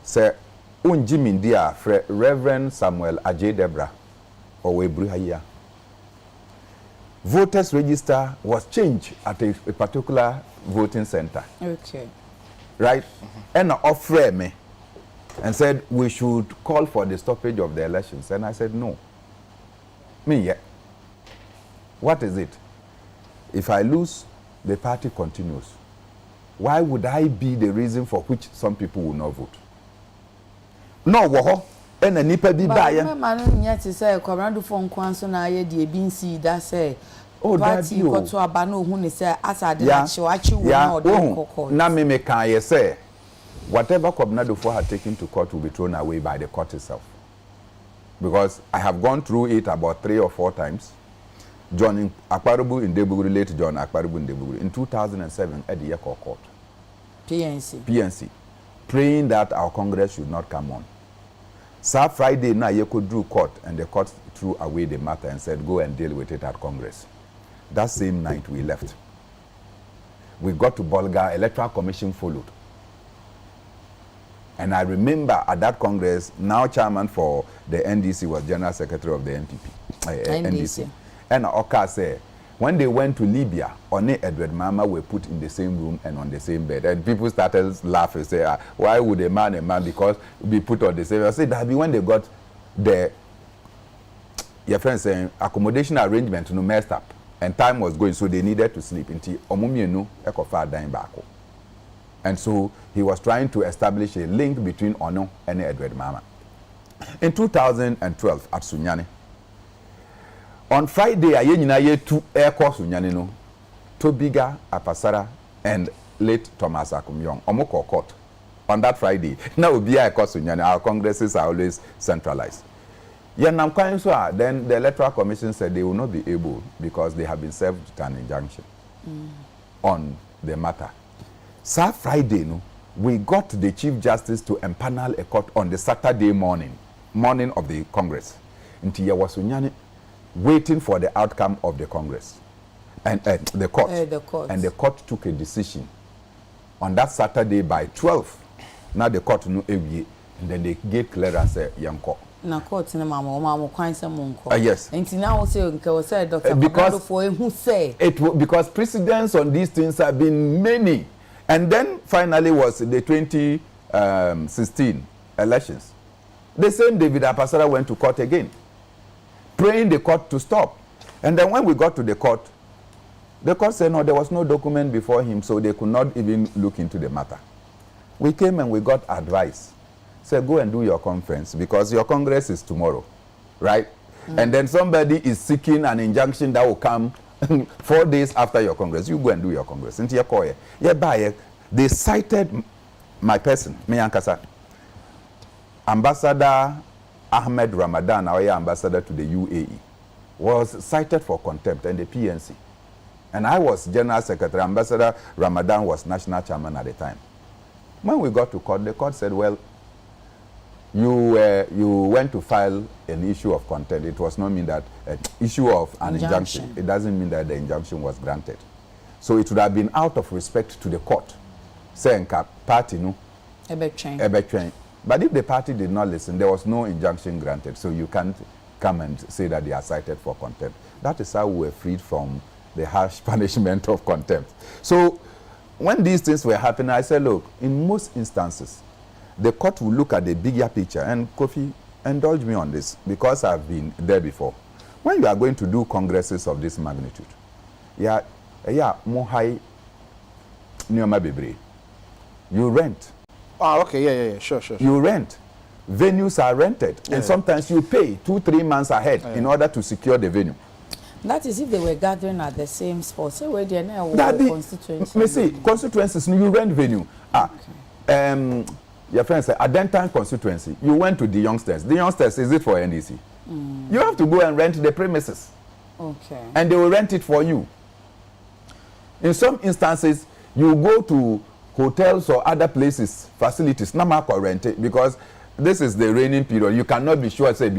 Sir, Jimmy Dia, Reverend Samuel Ajay Debra, or Webruhaya. Voters register was changed at a particular voting center. Okay. Right? And offered me and said we should call for the stoppage of the elections. And I said no. Me, yeah. What is it? If I lose, the party continues. Why would I be the reason for which some people will not vote? No, woho. And a nipa be buyer. But man, yet to say, Corando phone kwanso na ye de binsi that say. Oh, party got to abano who say as I did actually na me can ye say whatever Kobnado for had taken to court will be thrown away by the court itself. Because I have gone through it about 3 or 4 times. John Akparubu in Debuguri, late John Akparubu in Debuguri. In 2007, at the Yeko Court. PNC. Praying that our Congress should not come on. So Friday, now Yeko drew court, and the court threw away the matter and said, go and deal with it at Congress. That same night, we left. We got to Bolga, Electoral Commission followed. And I remember at that Congress, now chairman for the NDC was General Secretary of the NDC. And Oka said, when they went to Libya, One Edward Mama were put in the same room and on the same bed. And people started laughing, say, why would a man because be put on the same bed? I said, that be when they got the, your friend saying, accommodation arrangement no messed up. And time was going, so they needed to sleep. Until Omumienu Ekofa dying back. And so he was trying to establish a link between Ono and Edward Mama. In 2012 at Sunyani, on Friday, I had 2 air course Sunyani no, Tobiga, Apasara, and late Thomas Akumyong, Omoko Court. On that Friday, now be a course Sunyani, our congresses are always centralized. Then the Electoral Commission said they will not be able because they have been served with an injunction on the matter. So Friday, no, we got the Chief Justice to empanel a court on the Saturday morning of the Congress. Until you was waiting for the outcome of the Congress and the court. And the court took a decision on that Saturday by 12. Now the court no and then they gave clearance Yanko. Na court na mama kwan se monko. Yes. Enti na wo say Dr. Because for who say because precedents on these things have been many. And then finally was the 2016 elections. The same David Apasara went to court again, praying the court to stop. And then when we got to the court said no, there was no document before him, so they could not even look into the matter. We came and we got advice. Said, go and do your conference because your Congress is tomorrow, right? And then somebody is seeking an injunction that will come 4 days after your Congress. You go and do your Congress. They cited my person, me Ankasa. Ambassador Ahmed Ramadan, our ambassador to the UAE, was cited for contempt and the PNC. And I was General Secretary. Ambassador Ramadan was National Chairman at the time. When we got to court, the court said, well, you went to file an issue of contempt. It was not mean that issue of an injunction. It doesn't mean that the injunction was granted. So it would have been out of respect to the court. Saying party no. Ebe. But if the party did not listen, there was no injunction granted. So you can't come and say that they are cited for contempt. That is how we were freed from the harsh punishment of contempt. So when these things were happening, I said, look, in most instances, the court will look at the bigger picture. And Kofi, indulge me on this, because I've been there before. When you are going to do congresses of this magnitude, more high, you rent. Oh, okay, yeah, sure. You rent. Venues are rented. Yeah. And sometimes you pay 2-3 months ahead in order to secure the venue. That is if they were gathering at the same spot. So where they are now constituencies. Me see, constituencies, you rent venue. your friend said, Adentan constituency, you went to the youngsters. The youngsters, is it for NDC? You have to go and rent the premises. Okay. And they will rent it for you. In some instances, you go to hotels or other places, facilities, not rent it, because this is the raining period. You cannot be sure, say,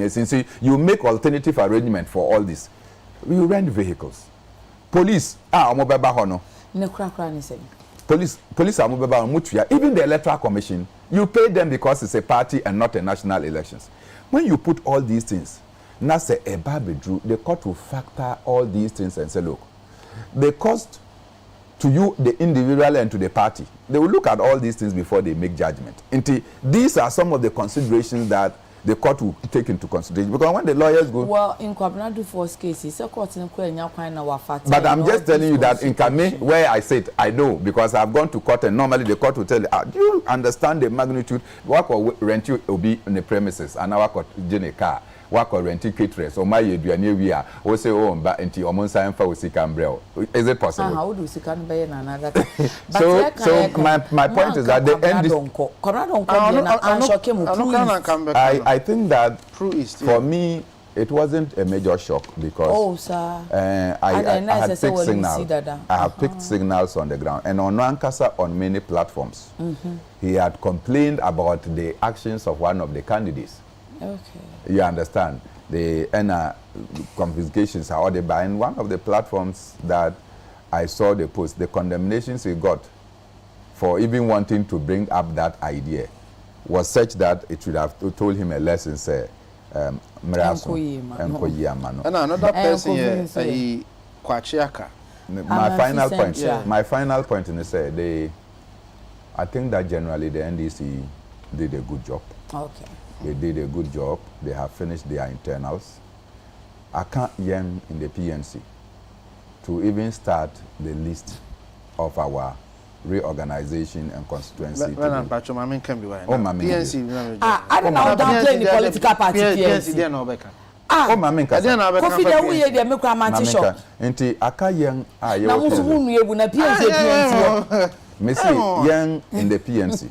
since you make alternative arrangement for all this. You rent vehicles. Police, police are even the Electoral Commission, you pay them because it's a party and not a national elections. When you put all these things, now say a barbedru, the court will factor all these things and say, look, the cost to you, the individual, and to the party. They will look at all these things before they make judgment. These are some of the considerations that the court will take into consideration. Because when the lawyers go... Well, in Kwabnadu Force cases, the court in but I'm just telling you that in Kame, where I said, I know, because I've gone to court and normally the court will tell you, do you understand the magnitude? What rent you will be in the premises, and our court in a car. Work or renting caterers or my eduane we are or say oh mba enti omo nsan fa osika mbrel. Is it possible? How do osika no be na another? So my point is that the end is I think that for me it wasn't a major shock because I had picked signals. I have picked signals on the ground and on Nankasa on many platforms. He had complained about the actions of one of the candidates. Okay. You understand? The confiscations are ordered by, and one of the platforms that I saw the post, the condemnations he got for even wanting to bring up that idea was such that it should have told him a lesson, say, and another person here, Kwachiaka. My final point in say I think that generally the NDC did a good job. Okay. They did a good job. They have finished their internals. I can't young in the PNC to even start the list of our reorganization and constituency. PNC. I don't know that any political party. PNC. Oh, Mamma, Kofi da we dey make am shop. Enti aka young na musu hunu ebu na PNC. Messi young in the PNC.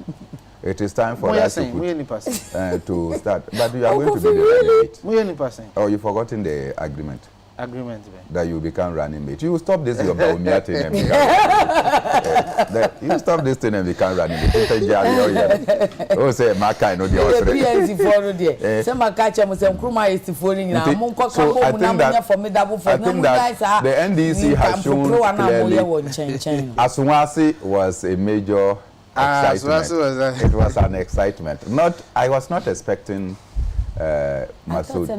It is time for us to start. But you are going to be the running mate. Oh, you've forgotten the agreement. That you become running mate. You stop this your Baumia thing and you stop this thing and become running mate. Oh, say Maka no the PNC for there. Some Makacha must have Kruma is for so I think that the NDC has shown clearly Asumasi was a major excitement. It was an excitement. I was not expecting Masood.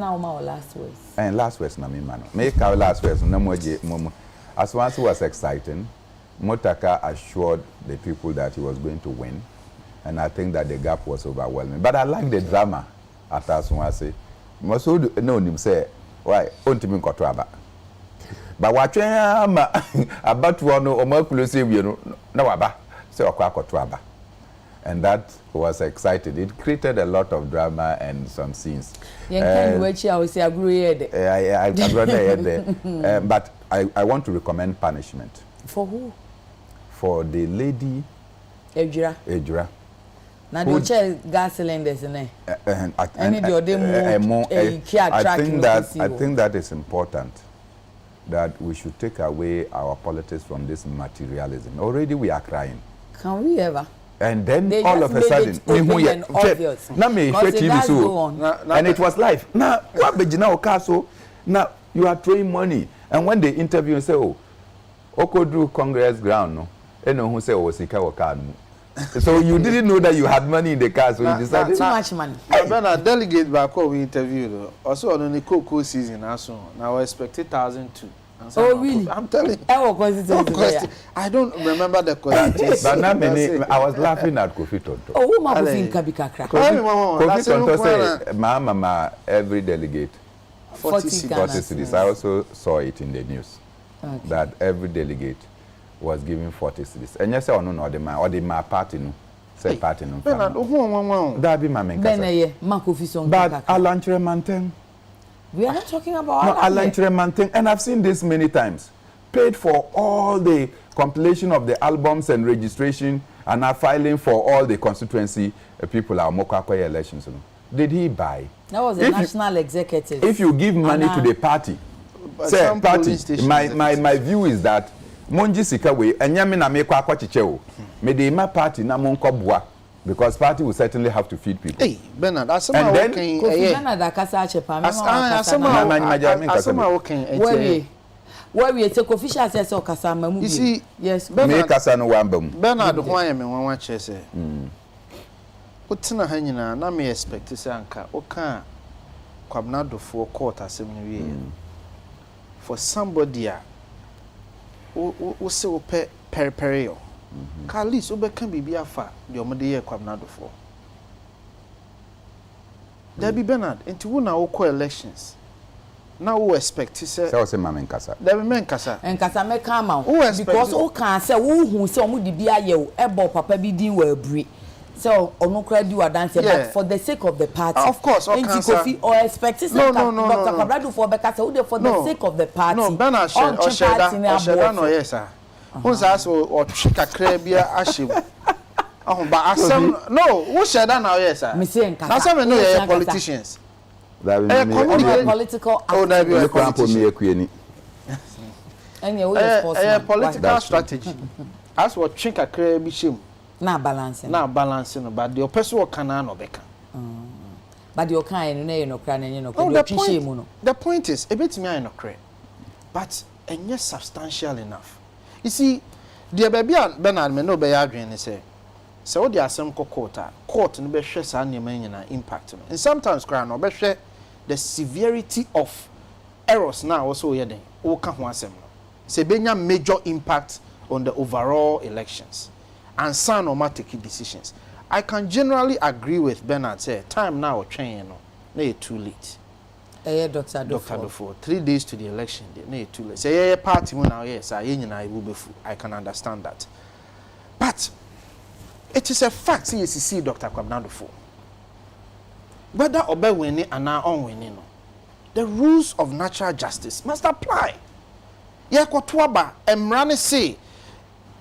Last words. And last words na me mano. Make our last words no more momo. Aswansi was exciting. Motaka assured the people that he was going to win, and I think that the gap was overwhelming. But I like the drama at Aswansi. Masood no him say why ontimi nkoto aba. But watching about one or more close no waba. And that was exciting. It created a lot of drama and some scenes. But I want to recommend punishment. For who? For the lady Ejura. Now the chair gas cylinders in there. I think that is important. That we should take away our politics from this materialism. Already we are crying. Can we ever? And then all of a sudden, and it was live. Now, now you are throwing money, and when they interview and say, "Oh, Okodu Congress ground, no," and who say, "Oh, Sika card." So you didn't know that you had money in the car, so you decided too much money. When a delegate back we interviewed, also on the cocoa season, also now I expected 1,002. Oh really? I'm telling you. I don't remember the question. But now I was laughing at Kofi Tonto. Oh, who ma Kofi Kabika? Kofi Tonto say, "Mama, every delegate 40 cedis." I also saw it in the news that every delegate was given 40 cedis. And you say, "Oh no, the my party no, say party no." That be my main concern. But Alantre Manteng. We are not talking about Alantre Manteng, and I've seen this many times. paid for all the compilation of the albums and registration and are filing for all the constituency people are Mokwakoye elections. Did he buy? That was a national executive. If you give money to the party, say party, my view is that Monji Sikawe and Yamina Mekwa Kwachicheo, Medema party na Monkobwa, because party will certainly have to feed people. Hey, Bernard, that's somehow working. Bernard, where we take official says or Kasama. You see, yes, Bernard Kasano Wambam. Bernard, why am I one chess? What's in a hangina? Na me expect to say, Anka, Oka, Quabnado for quarter 7 years. For somebody, who so perio. Carlis, Uber can be a fat, your mother, Quabnado for. There be Bernard, into one hour elections. Now who expect to say Mamma Casa. There be men Casa. And Casa may come out. Because who can say who so would be a yo, ebo papa be din will breed. So no credit you are dancing, but for the sake of the party. Of course, or expect to no. Dr. Cabrado for because for the sake of the party. No, Bernard or Sheda no yes sir. Once I saw or Chika Crebia Ashim. Oh, but no, who Sheda now yes sir. Now some know politicians. Political political strategy. As what Chinka Craby shim. Now balancing, but the person can no beka. But your kind, no crying, you know, the point is, a bit me I no cray, but and yes, substantial enough. You see, dear baby, Bernard may no be arguing, say. So there are some court no be share sa na impact. And sometimes cry no be share the severity of errors now also here then. O ka ho asem no. Say benya major impact on the overall elections and some automatic decisions. I can generally agree with Bernard say time now train no. Na too late. Dr. Dofo 3 days to the election day. Na too late. Say party now yes, I can understand that. But it is a fact, see Dr. Kwabnadofo. Whether obe winning and now unwinning, the rules of natural justice must apply. Yakwatuaba Emrani say,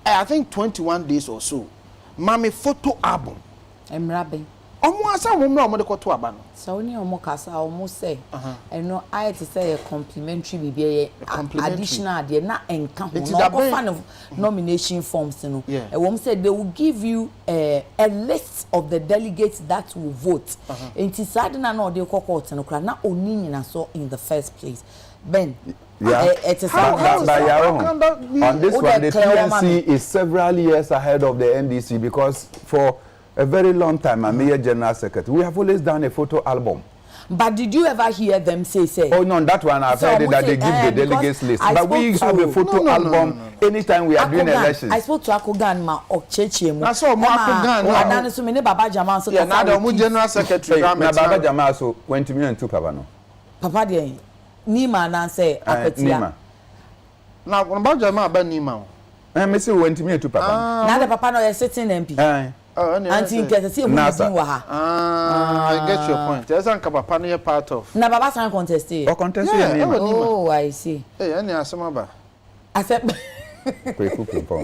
I think 21 days or so, Mami photo album. Emrabe. Asa woman omo de kwatuaba no. So ni omo kasa omo say, no I to say a complimentary be additional there na enka ho no fan of nomination forms no. A woman said they will give you a list of the delegates that will vote. And ti sad na no de court no kra na oni nyina so in the first place. Ben it is on this one the PNC is several years ahead of the NDC because for a very long time, I'm a general secretary. We have always done a photo album. But did you ever hear them say? Oh no, that one I've heard that they give the delegates list. But we have a photo album anytime we are doing elections. I spoke to Akogan ma Okcheche mu. I saw Akogan. Adane so me ne Baba Jamal so. Yeah, now the general secretary. Na Baba Jamal so 20 million to Papa no. Papa dey Nima na say Akotia. Now Baba Jamal ba Nima. Me say 20 million to Papa. Na the Papa no sitting MP. Auntie Nkese see Nasa. I get your point. There's an Papa near part of. Na Baba san contest. Or contest Oh, I see. Hey, any asomaba. I said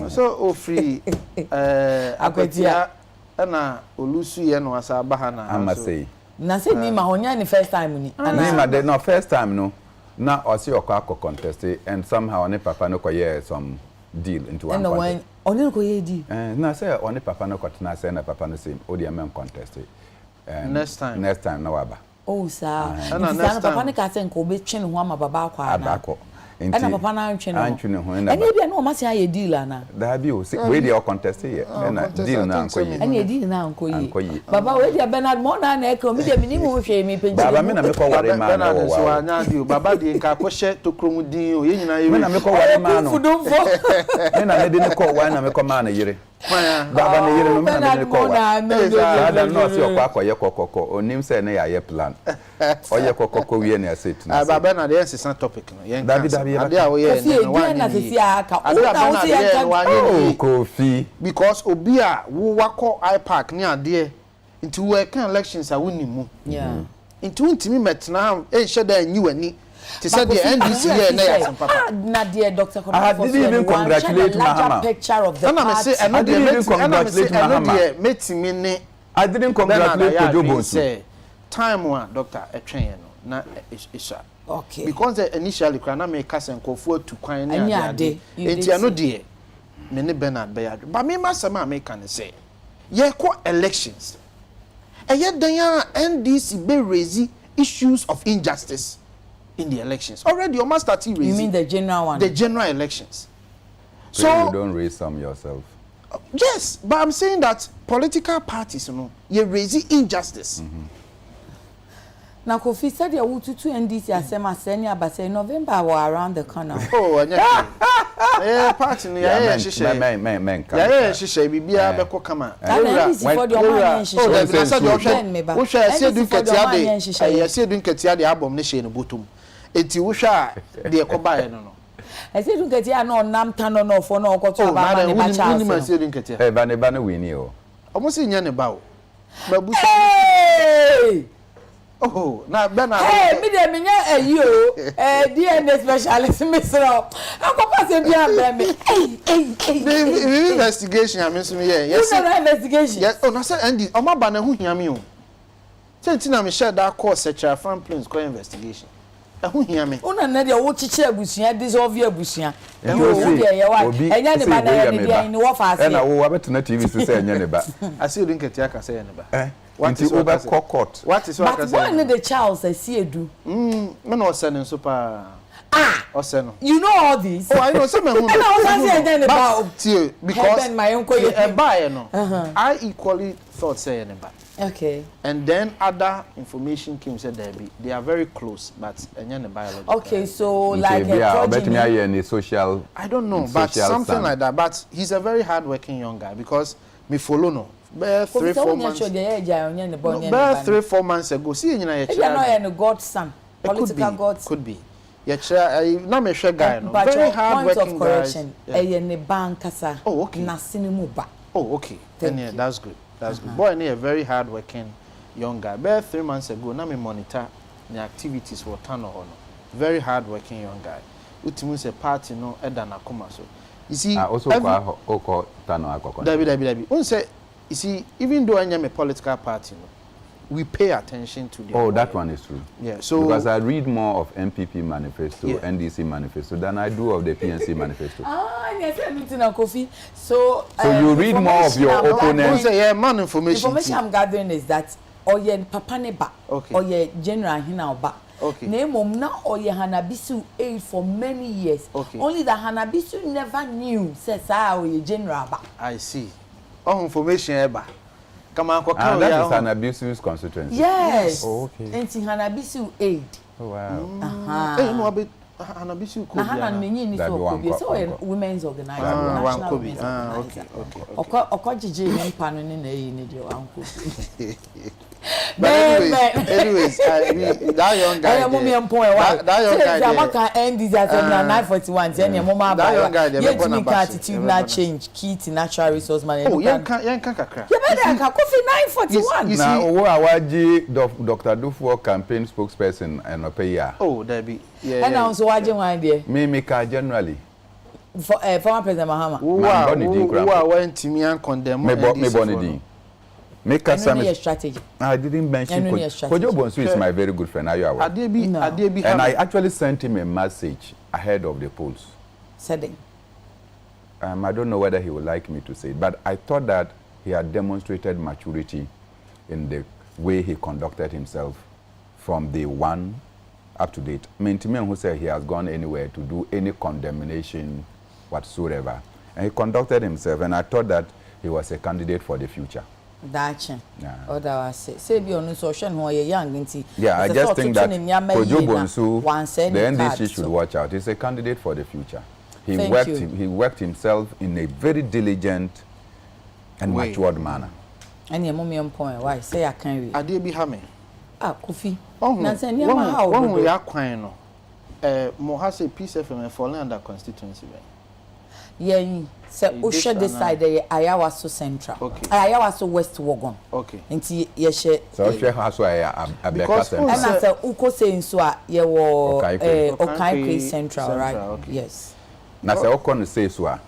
so free Akwetia na Olusu ye no asa bahana. I must say. Na say ni ma honya ni first time ni. Ni ma no first time no. Na osi okwa contest and somehow ne Papa no koye some deal into one. And when only ko ye di. Na say oni Papa no kwatena say na Papa no say o dey men contest. Next time na waba. Oh sir. And next time Papa ne ka say nko be twen ho ama baba akwa na. Abako. And Papa na antwene ho. And e bia no ma say aye deal ana. Da bi o we dey contest here. Na deal na anko yi. And e deal na anko yi. Baba we dey Bernard mo na na e ko mi dey mi ni mo hwe mi penji. Baba me na me ko ware ma na wo wa. Anya di o baba di nka ko hye to kromu din o ye nyina ye. Me na me ko ware ma no. Me na me di ne ko wa na me ko ma na yire. Baba ne yire no me na me ko wa. Baba no si okwa akoye kokoko onim say na ya ye plan. Oye kokoko wie na set na. Baba na dey sense topic no. Ye Ade a wo ye no wa ni. aka. O Kofi because obi a wo wakọ iPark ni ade nti wo kan elections a woni mu. Yeah. Nti untimi metna e hye da anyi wani. She said the NDC here na ya papa. Na dear Dr. I didn't even congratulate Mahama. Picture of the party. I didn't even congratulate Mahama. I didn't congratulate Kojo time one Dr. Etwen no na isha. Okay. Because initially Krana make us enkofo to kwan na ade. Enti ano de me ne Bernard Bayard. But me masama make can say. Ye ko elections. Eye dan ya NDC be raise issues of injustice in the elections. Already you must start raising. You mean the general one? The general elections. So you don't raise some yourself. Yes, but I'm saying that political parties, you know, you raise injustice. Now, Kofi said you would to NDC asema senior, but say November were around the corner. Oh, and yeah, party, yeah, she said, yeah, she said, be a beko kama. NDC for the man, she said, we shall say, do Ketiade, I say, do Ketiade album, nation, Butum. It's you shall, dear Kobay, no. I said, do Ketia no, Namtano, no, for no, Koto, Madame, Banebana, we knew. Almost in Yanabao. Hey! Oh, now Bernard. Hey, me de minya you DNA specialist Mr. Akwa se bia me. The investigation I mean me yes. No investigation. Yes, oh, na say Andy, o ma ba na hu hia me o. Say nti na me share that course search fan planes call investigation. E hu hia me. Una na de wo chiche abusua dissolve abusua. You dey ye wa. Enya ne ba na ye ne dia ni wo fa ase. Na wo abetena TV so say enya ne ba. I see you drink it aka say enya ne ba. What is over court? What is what? But one of the Charles I see do. Me no send super. Oseno. You know all this? Oh, I know some who. And I was saying about because my uncle buy no. I equally thought say anybody. Okay. And then other information came said they are very close, but any biological. Okay, so like a social. I don't know, but something like that. But he's a very hard-working young guy because me follow no. About 3-4 months. About 3-4 months ago, see you know godson, political godson. Could be. Yeah, na me share guy no. Very hard-working guy. Oh, okay. Oh, okay. Then yeah, that's good. That's good. Boy, a very hard-working young guy. About 3 months ago, na me monitor the activities for Tano Hono. Very hard-working young guy. Utimu se party no eda na koma so. You see, also call Tano Akoko. Dabi. Unse, you see, even though I am a political party, we pay attention to the. Oh, that one is true. Yeah, so because I read more of MPP manifesto, NDC manifesto than I do of the PNC manifesto. So you read more of your opponents. Yeah, man, information I'm gathering is that oye papa neba, oye general hina okay. Name na oye Hanabisu aid for many years. Okay. Only that Hanabisu never knew says oye general ba. I see. Oh, information eba. Come on, that is an abusive constituency. Yes. Oh, okay. And Hanabisu aid. Oh, wow. Eh, no, but Hanabisu could be. Hana many ni so so women's organization. One could be. Okay. Okojiji mpano ni na yi ni dio anko. But anyways, that young guy. That young guy. Jamaica end this at 941. Then your mama buy. Yet me attitude not change. Key to natural resource management. Oh, yan kakra. You better coffee 941. Now, who awaji Dr. Dufour campaign spokesperson and Opeya. Oh, that be. Yeah. And also watching one idea. Me generally. For former President Mahama. Who went to me and condemn me Bonidi. Make us some strategy. I didn't mention Kojo Bonsu is my very good friend. Are you aware? Adebi, and I actually sent him a message ahead of the polls. Said I don't know whether he would like me to say it, but I thought that he had demonstrated maturity in the way he conducted himself from day one up to date. I mean, to me, who said he has gone anywhere to do any condemnation whatsoever. And he conducted himself, and I thought that he was a candidate for the future. Dacha. Or that was say be on social who are young. Yeah, I just think that Kojo Bonsu, the NDC should watch out. He's a candidate for the future. He worked himself in a very diligent and matured manner. And your mommy on point, why say I can't read. Adebi Hame. Kofi. When we are quite Mohase peace FM falling under constituency. Yeah, So we share this side the Ayawaso Central. Okay. Ayawaso West Wagon. Okay. Nti ye share. So share house where Abeka Central. And I say uko say so ye wo Okaikwe Central, right? Okay. Yes. Na say okon say so a.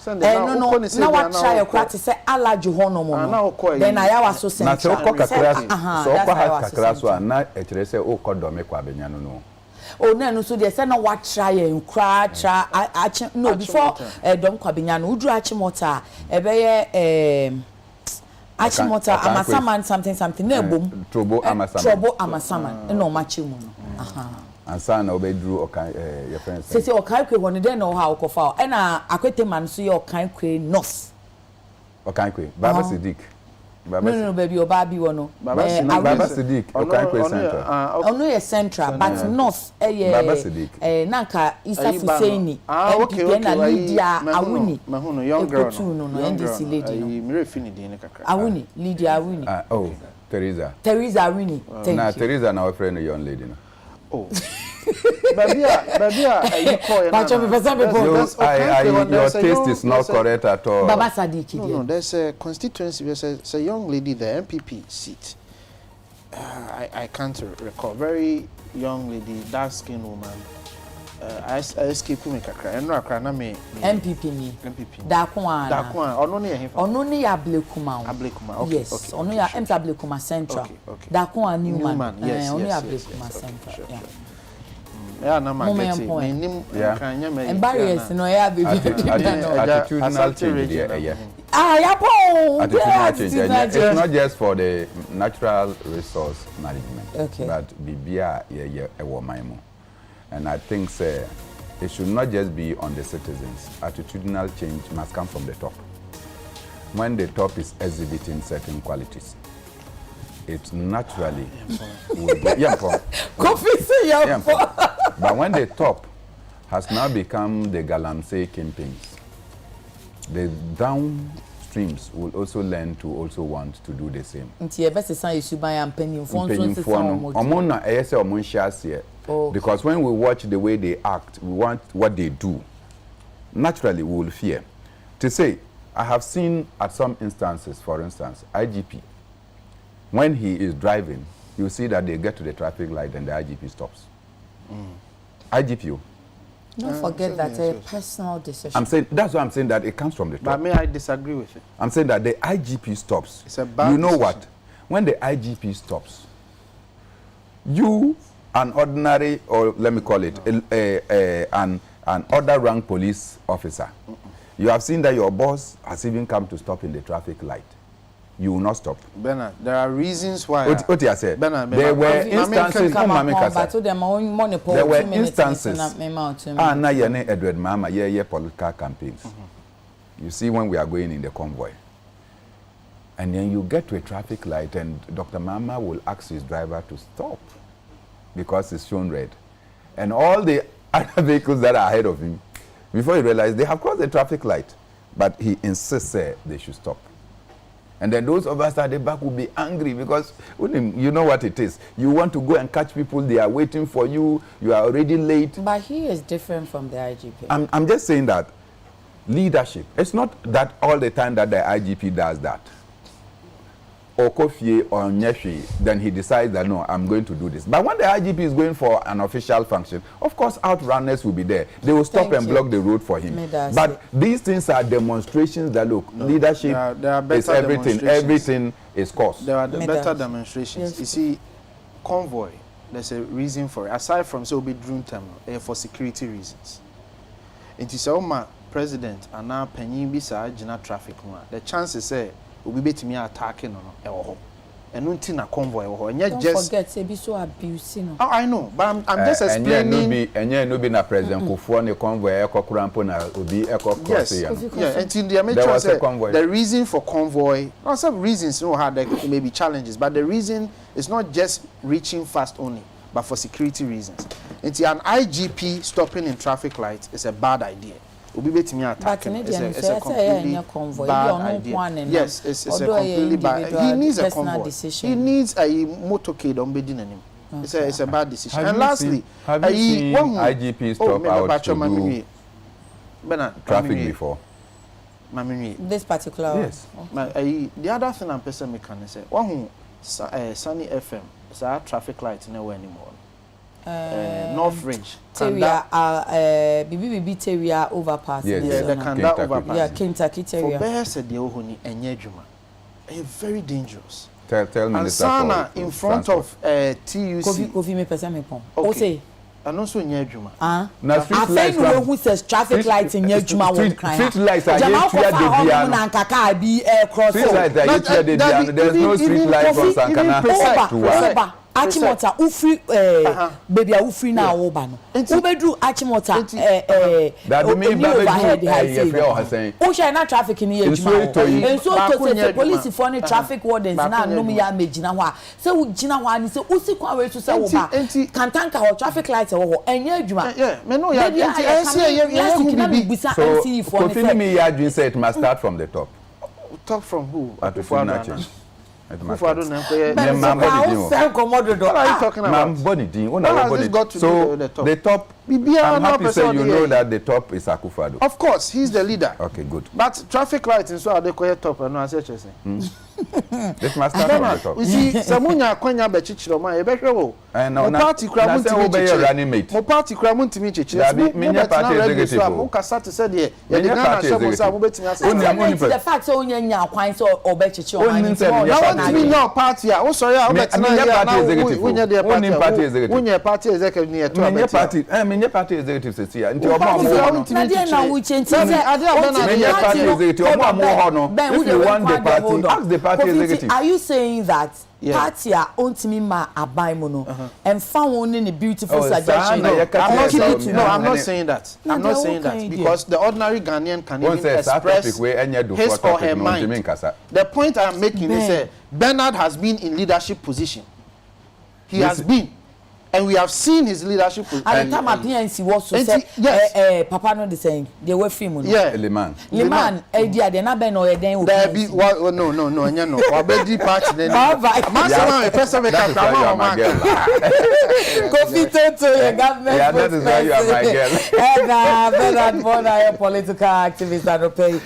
No, what try your practice say alaji hono mo. Then Ayawaso Central. Na say okọ kakra so okọ kakra so na e kire say okọ do me kwa benya no. Oh no so they say no what try and cry try no before dom kwabenya no udru achimota e be ye achimota amasaman something na ebom trouble amasaman no machimu no aha ansa na obedru okan your friends say okan kwe won dey no ha okofa e na akwete man so ye okan kwe nos okan kwe baba Sidik. No, baby, or Baby, no. Baba Sidik, okay, Central. Only a Central, but not Baba Sidik. Nanka Isa Fuseni. Okay. Lydia Awuni. Mahuno, young girl. No, NDC lady. Awuni, Lydia Awuni. Oh, Teresa Awuni. Now, Teresa, now friend, a young lady. Oh. Baby, you call your taste is not correct at all. Baba Sadiki. No, there's a constituency. There's a young lady, the MPP seat. I can't recall. Very young lady, dark skinned woman. I escaped me kakra. Enra kakra na me. MPP ni. MPP. Dakwan. Ono ni ehfa. Ono ni Ablekuma. Ablekuma. Okay. Yes. Ono ya Ablekuma Central. Okay. Dakwan Newman. Yes. Ono ya Ablekuma Central. Yeah. Yeah, na mageti. And barriers no ya baby. Attitudinal change there. Yeah, it's not just for the natural resource management, okay, but bibia a woman. And I think it should not just be on the citizens. Attitudinal change must come from the top. When the top is exhibiting certain qualities, it naturally will go. But when the top has now become the galamsey kingpins, the downstreams will also learn to also want to do the same. Because when we watch the way they act, we want what they do. Naturally, we will fear. To say, I have seen at some instances, for instance, IGP, when he is driving, you see that they get to the traffic light and the IGP stops. IGP. Don't forget that a personal decision. I'm saying that's why I'm saying that it comes from the top. But may I disagree with it? I'm saying that the IGP stops. It's a bad decision. What? When the IGP stops, you, an ordinary, or let me call it, an other rank police officer, you have seen that your boss has even come to stop in the traffic light. You will not stop. Bernard, there are reasons why. What you said? Bernard, there were instances. There were instances. Na yene Edward Mama political campaigns. You see when we are going in the convoy, and then you get to a traffic light, and Dr. Mama will ask his driver to stop because it's shown red, and all the other vehicles that are ahead of him, before he realized they have crossed the traffic light, but he insists they should stop. And then those of us at the back will be angry because you know what it is. You want to go and catch people, they are waiting for you, you are already late. But he is different from the IGP. I'm just saying that leadership, it's not that all the time that the IGP does that. Or Kofi or Nyeshi, then he decides that no, I'm going to do this. But when the IGP is going for an official function, of course outrunners will be there. They will stop and block the road for him. But these things are demonstrations that look, leadership is everything. Everything is cost. There are the better demonstrations. Yes. You see, convoy, there's a reason for it. Aside from so be dream term, for security reasons. It is my president and now penny beside Jina traffic. The chances say we be to me attacking on and until a convoy or don't just forget to be so abusing. Oh, I know, but I'm just explaining. And yeah, no be na president Kufuor a convoy echo crampo na obi echo cross. Yeah, until there was a convoy. The reason for convoy, some reasons had there may be challenges, but the reason is not just reaching fast only, but for security reasons. Until an IGP stopping in traffic lights is a bad idea. It's a completely bad idea. Yes, it's a completely bad. He needs a convoy. He needs a motorcade on bedin. It's a bad decision. And lastly, have you seen IGP stop out to do traffic before. This particular yes. The other thing I'm person me can say, one Sunny FM, it's a traffic light no anymore. North Range. Teria, BBB Teria overpass. Yes, yeah, the Kanda overpass. Yeah, Kentucky Teria. For bear said the Ohuni and Yejuma. Very dangerous. Tell me, and Sana in front of TUC. Kofi me person me pon. Okay. And also in Yejuma. Now street lights. Who says traffic lights in Yejuma won't cry. Street lights are yet to be street lights are yet to be there's no street light from Sankana to Wa. Achimota ufri baby ufri na oba no ubedru Achimota that me overhead o share na traffic ni ejuma enso to say police for ni traffic wardens na no ya megina ho a say wo gina ho ani say usi kwa we to say wo ba kantanka ho traffic light wo enye ejuma me no ya so continue me ya dream say it must start from the top. Top from who? At the What are you talking about? So the top, I'm happy to say you know that the top is Akufo-Addo. Of course, he's the leader. Okay, good. But traffic lights in so are the top and no answer. This must start from the top. You see, Samunya Kwenya Bechichiro, my Ebeshwo. No, party running mate. Mo party kramun timi chichiro. Menya party executive. Mo kasa to say there. You dey na show mo say mo betimi ase. The fact say onya nya kwan so obechichi o man. Na want timi nya party a, wo so ya obetina ya na wonya dey party executive. Wonya party executive ni eto abeti. Menya party executive say here. Nti omo na dey na wo chenchi say menya party executive omo ho no. If you want the party, ask the party executive. Are you saying that party a ontimi ma aban mu no and found one in a beautiful suggestion? I'm not saying that. I'm not saying that because the ordinary Ghanaian can even express his or her mind. The point I'm making is Bernard has been in leadership position. He has been. And we have seen his leadership. At the time, PNC was to say, Papa, no, the saying they were female. Yeah, Liman, idea, they're not been or then. There be no. Already part then. Maximum person make a Coffee to government. Yeah, that is why you are my girl. Bernard Bona, a political activist, and pay.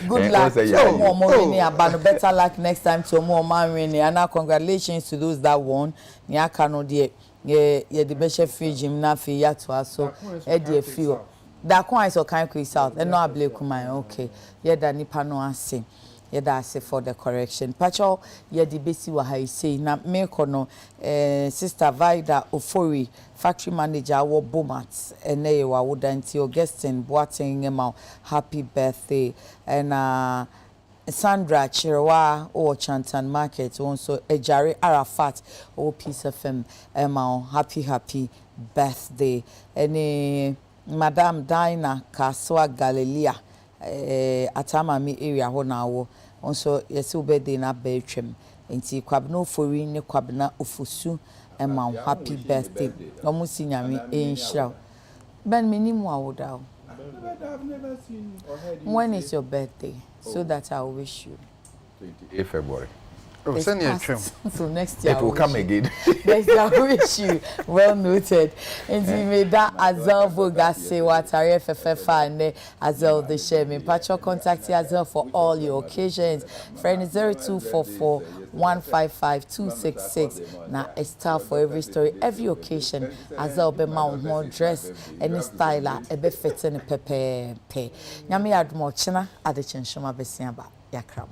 Good luck to more money, better luck next time to more money, and now congratulations to those that won. Nyaka no de ye the best free gym na fi ya to aso e de fi that one is Okan Kwesi South e no Ablekuman. Okay, ye da nipa no ase ye da ase for the correction pacho ye the besi wa ha say na me kono sister Vida Ofori factory manager wo Bomat ene ye wa wodanti Augustine Boateng Emma happy birthday and Sandra Chirewa or Chantan Market also Ejare Arafat or Peace FM Emma happy birthday any Madam Dinah Kaswa Galilea Atamami area ho na wo also yesu birthday na Beltrim enti kwabno fori ne kwabna ofusu Emma happy birthday omusi nyame enhira ben minimu awoda. I've never seen or heard you. When is your birthday? So that I will wish you. 28 February. Oh, send me a trim. So next year it will come again. Next year I wish you. Well noted. And you made that Azel Vogase Watari FFF and Azel the share. Me patcho contact Azel for all your occasions. Friend is 0244 155 266. Now a star for every story, every occasion. Azel be mount more dress, any styler, a be fit and a pepe. Nyami ad more china, Adekye Nsroma besiamba yakram.